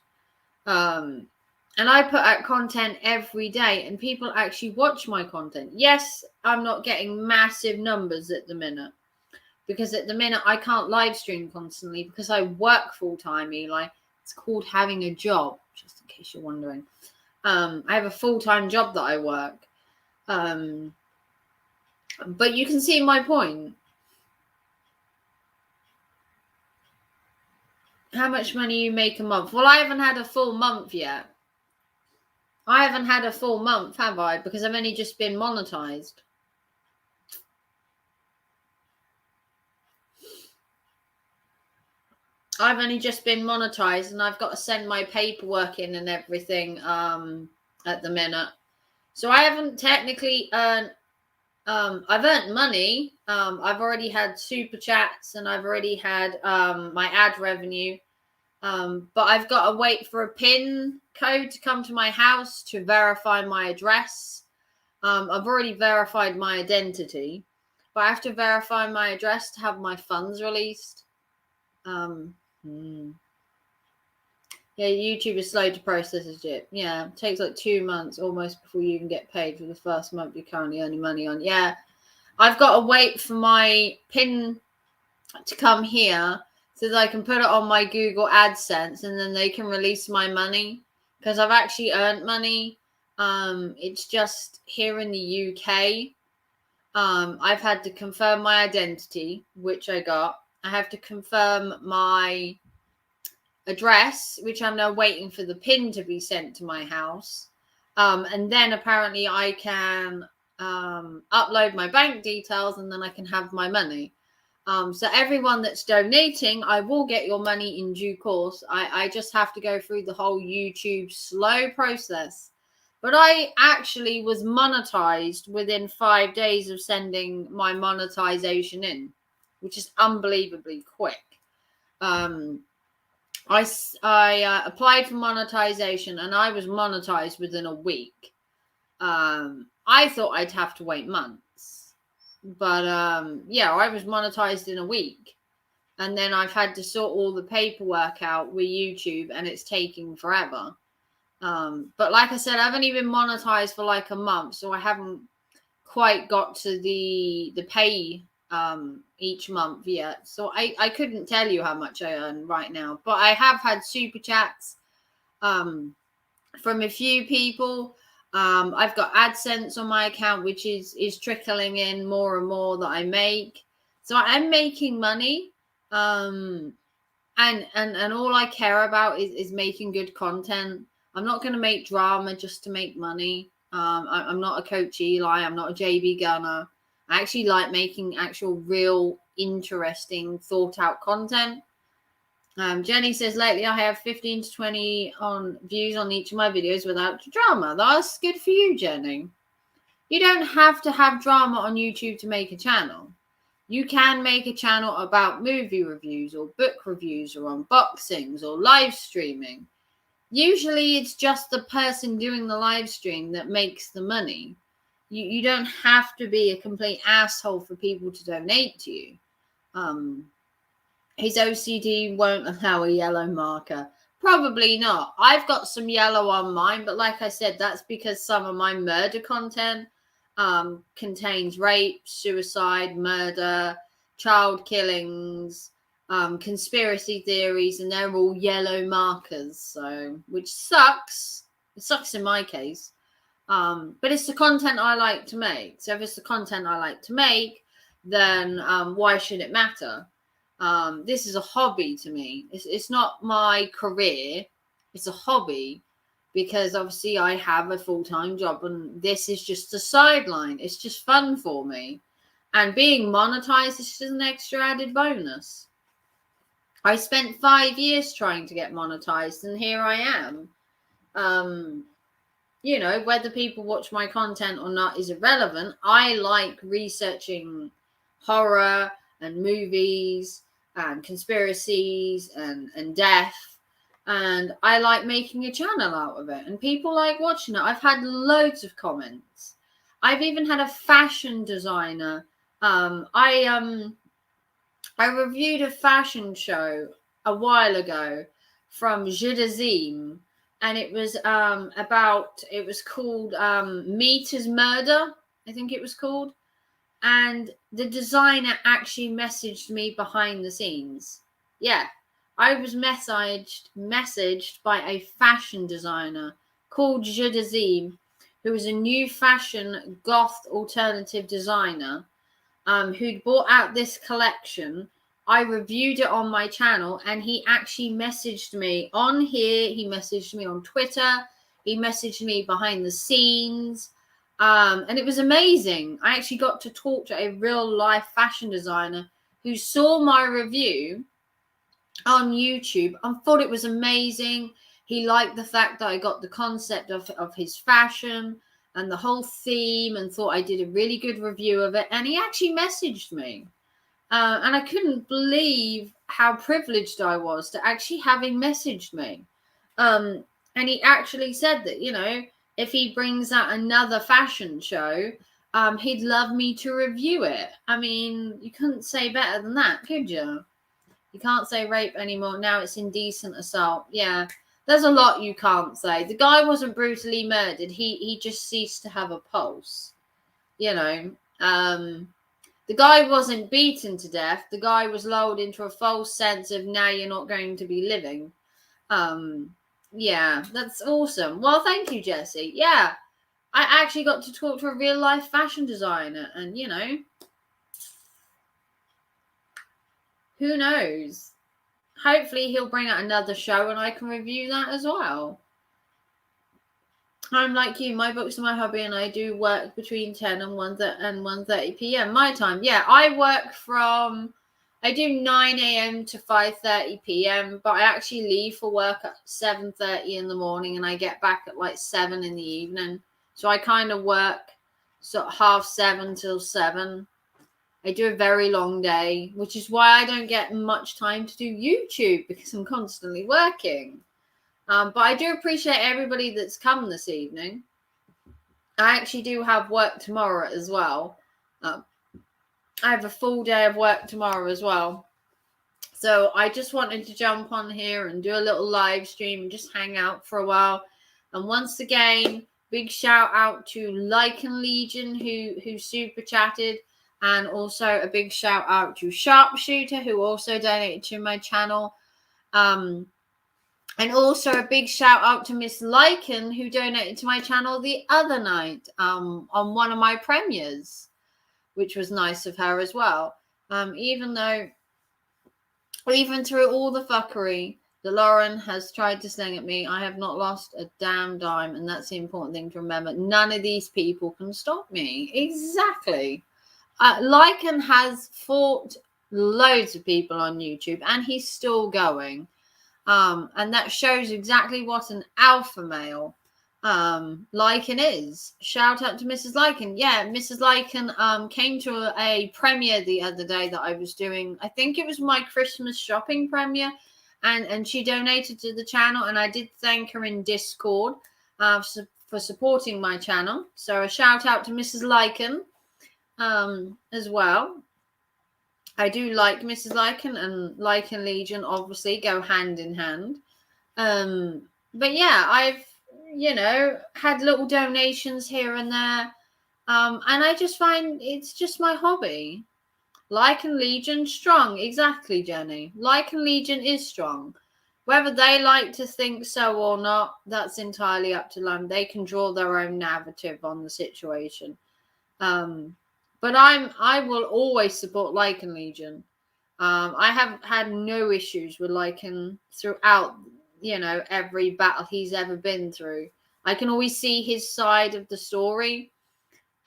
And I put out content every day, and people actually watch my content. Yes, I'm not getting massive numbers at the minute, because at the minute I can't live stream constantly because I work full time, Eli. It's called having a job, just in case you're wondering. I have a full-time job that I work. But you can see my point. How much money you make a month? Well, I haven't had a full month yet. I haven't had a full month, have I? Because I've only just been monetized. I've only just been monetized, and I've got to send my paperwork in and everything at the minute. So I haven't technically earned. I've earned money. I've already had super chats, and I've already had my ad revenue. But I've got to wait for a PIN code to come to my house to verify my address. I've already verified my identity, but I have to verify my address to have my funds released. Yeah, YouTube is slow to process it. Yeah, it takes like 2 months almost before you even get paid for the first month you're currently earning money on. Yeah, I've got to wait for my PIN to come here so that I can put it on my Google AdSense, and then they can release my money, because I've actually earned money. It's just here in the UK. I've had to confirm my identity, which I got. I have to confirm my address, which I'm now waiting for the PIN to be sent to my house. And then apparently I can upload my bank details, and then I can have my money. So everyone that's donating, I will get your money in due course. I just have to go through the whole YouTube slow process. But I actually was monetized within 5 days of sending my monetization in, which is unbelievably quick. I applied for monetization, and I was monetized within a week. I thought I'd have to wait months, but yeah, I was monetized in a week, and then I've had to sort all the paperwork out with YouTube, and it's taking forever. But like I said, I've only been monetized for like a month, so I haven't quite got to the pay each month yet. So I couldn't tell you how much I earn right now, but I have had super chats from a few people. I've got AdSense on my account, which is trickling in more and more that I make. So I'm making money. And all I care about is making good content. I'm not going to make drama just to make money. I'm not a Coach Eli. I'm not a JB Gunner. I actually like making actual, real, interesting, thought-out content. Jenny says, lately I have 15 to 20 views on each of my videos without drama. That's good for you, Jenny. You don't have to have drama on YouTube to make a channel. You can make a channel about movie reviews or book reviews or unboxings or live streaming. Usually it's just the person doing the live stream that makes the money. You don't have to be a complete asshole for people to donate to you. His OCD won't allow a yellow marker. Probably not. I've got some yellow on mine, but like I said, that's because some of my murder content contains rape, suicide, murder, child killings, conspiracy theories, and they're all yellow markers. So, which sucks. It sucks in my case. But it's the content I like to make. So if it's the content I like to make, then why should it matter? This is a hobby to me. It's not my career. It's a hobby, because obviously I have a full-time job, and this is just a sideline. It's just fun for me. And being monetized is just an extra added bonus. I spent 5 years trying to get monetized, and here I am. You know, whether people watch my content or not is irrelevant. I like researching horror and movies and conspiracies and death. And I like making a channel out of it. And people like watching it. I've had loads of comments. I've even had a fashion designer. I reviewed a fashion show a while ago from Judaism. And it was it was called Meat is Murder, I think it was called. And the designer actually messaged me behind the scenes. Yeah, I was messaged by a fashion designer called Je Dazim, who was a new fashion goth alternative designer, who'd brought out this collection. I reviewed it on my channel, and he actually messaged me on here. He messaged me on Twitter. He messaged me behind the scenes. And it was amazing. I actually got to talk to a real life fashion designer who saw my review on YouTube and thought it was amazing. He liked the fact that I got the concept of his fashion and the whole theme, and thought I did a really good review of it. And he actually messaged me. And I couldn't believe how privileged I was to actually having messaged me. And he actually said that, you know, if he brings out another fashion show, he'd love me to review it. I mean, you couldn't say better than that, could you? You can't say rape anymore. Now it's indecent assault. Yeah, there's a lot you can't say. The guy wasn't brutally murdered. He just ceased to have a pulse. You know, the guy wasn't beaten to death. The guy was lulled into a false sense of now you're not going to be living. Yeah, that's awesome. Well, thank you, Jesse. Yeah, I actually got to talk to a real life fashion designer, and you know, who knows? Hopefully he'll bring out another show and I can review that as well. I'm like you, my books are my hobby, and I do work between 10 and 1:30 p.m. my time. Yeah, I do 9 a.m. to 5:30 p.m., but I actually leave for work at 7:30 in the morning and I get back at like 7 in the evening. So I kind of work sort of 7:30 till 7. I do a very long day, which is why I don't get much time to do YouTube, because I'm constantly working. But I do appreciate everybody that's come this evening. I actually do have work tomorrow as well. I have a full day of work tomorrow as well. So I just wanted to jump on here and do a little live stream and just hang out for a while. And once again, big shout out to Lycan Legion who super chatted. And also a big shout out to Sharpshooter, who also donated to my channel. And also a big shout out to Miss Lycan, who donated to my channel the other night on one of my premieres, which was nice of her as well. Even through all the fuckery that Lauren has tried to sling at me, I have not lost a damn dime. And that's the important thing to remember. None of these people can stop me. Exactly. Lycan has fought loads of people on YouTube, and he's still going. And that shows exactly what an alpha male Lycan is. Shout out to Mrs. Lycan. Yeah, Mrs. Lycan came to a premiere the other day that I was doing. I think it was my Christmas shopping premiere, and she donated to the channel, and I did thank her in Discord for supporting my channel. So a shout out to Mrs. Lycan as well. I do like Mrs. Lycan, and Lycan Legion obviously go hand in hand. But yeah, I've, had little donations here and there. And I just find it's just my hobby. Lycan Legion strong. Exactly, Jenny. Lycan Legion is strong. Whether they like to think so or not, that's entirely up to them. They can draw their own narrative on the situation. But I will always support Lycan Legion. I have had no issues with Lycan throughout, every battle he's ever been through. I can always see his side of the story,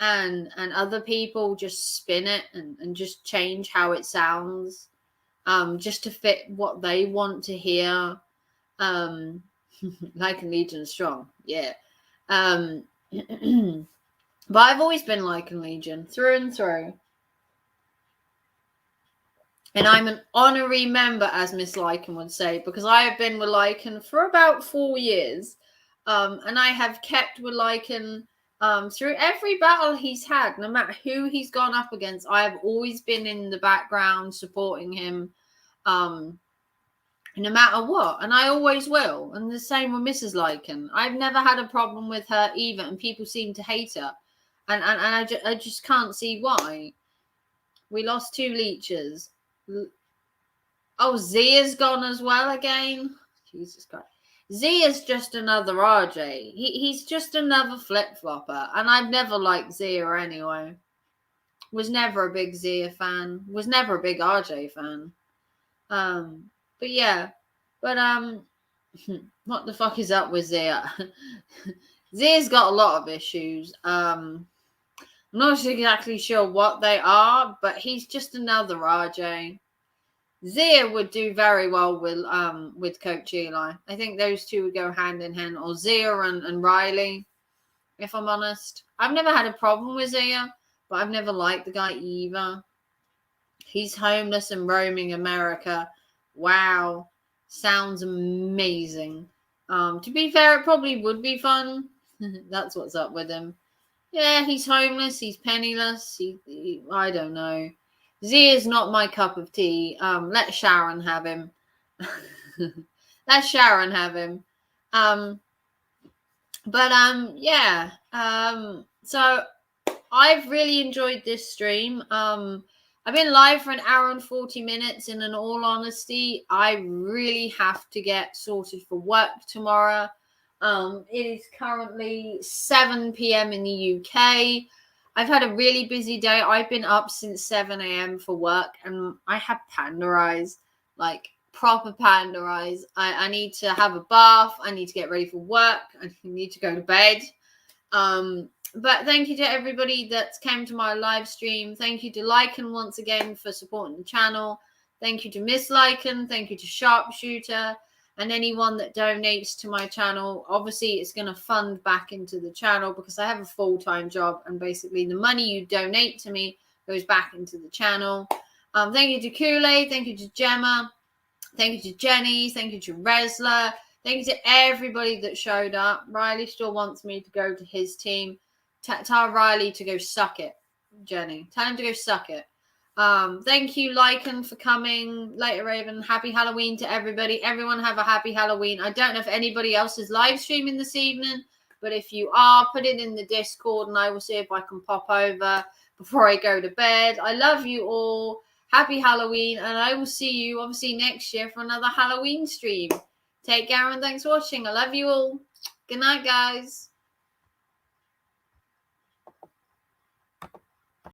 and other people just spin it and just change how it sounds, just to fit what they want to hear. Lycan Legion strong, yeah. But I've always been Lycan Legion, through and through. And I'm an honorary member, as Miss Lycan would say, because I have been with Lycan for about 4 years. And I have kept with Lycan through every battle he's had. No matter who he's gone up against, I have always been in the background supporting him, no matter what. And I always will. And the same with Mrs. Lycan. I've never had a problem with her either, and people seem to hate her. And I just can't see why. We lost 2 leeches. Oh, Zia's gone as well again. Jesus Christ. Zia's just another RJ. He's just another flip-flopper. And I've never liked Zia anyway. Was never a big Zia fan. Was never a big RJ fan. But yeah. But what the fuck is up with Zia? Zia's got a lot of issues. I'm not exactly sure what they are, but he's just another RJ. Zia would do very well with Coach Eli. I think those two would go hand in hand, or Zia and Riley, if I'm honest. I've never had a problem with Zia, but I've never liked the guy either. He's homeless and roaming America. Wow. Sounds amazing. To be fair, it probably would be fun. That's what's up with him. Yeah, he's homeless. He's penniless. I don't know. Zia's not my cup of tea. Let Sharon have him. Let Sharon have him. Yeah. So I've really enjoyed this stream. I've been live for an hour and 40 minutes, and in all honesty, I really have to get sorted for work tomorrow. It is currently 7 p.m. in the UK. I've had a really busy day. I've been up since 7 a.m. for work, and I have panda eyes, like proper panda eyes. I need to have a bath. I need to get ready for work. I need to go to bed. But thank you to everybody that came to my live stream. Thank you to Lycan once again for supporting the channel. Thank you to Miss Lycan. Thank you to Sharpshooter. And anyone that donates to my channel, obviously it's going to fund back into the channel because I have a full-time job, and basically the money you donate to me goes back into the channel. Thank you to Kool-Aid. Thank you to Gemma. Thank you to Jenny. Thank you to Resla. Thank you to everybody that showed up. Riley still wants me to go to his team. Tell Riley to go suck it, Jenny. Tell him to go suck it. Thank you, Lycan, for coming. Later, Raven. Happy Halloween to everybody. Everyone have a happy Halloween. I don't know if anybody else is live streaming this evening, but if you are, put it in the Discord and I will see if I can pop over before I go to bed. I love you all. Happy Halloween, and I will see you obviously next year for another Halloween stream. Take care and thanks for watching. I love you all. Good night, guys.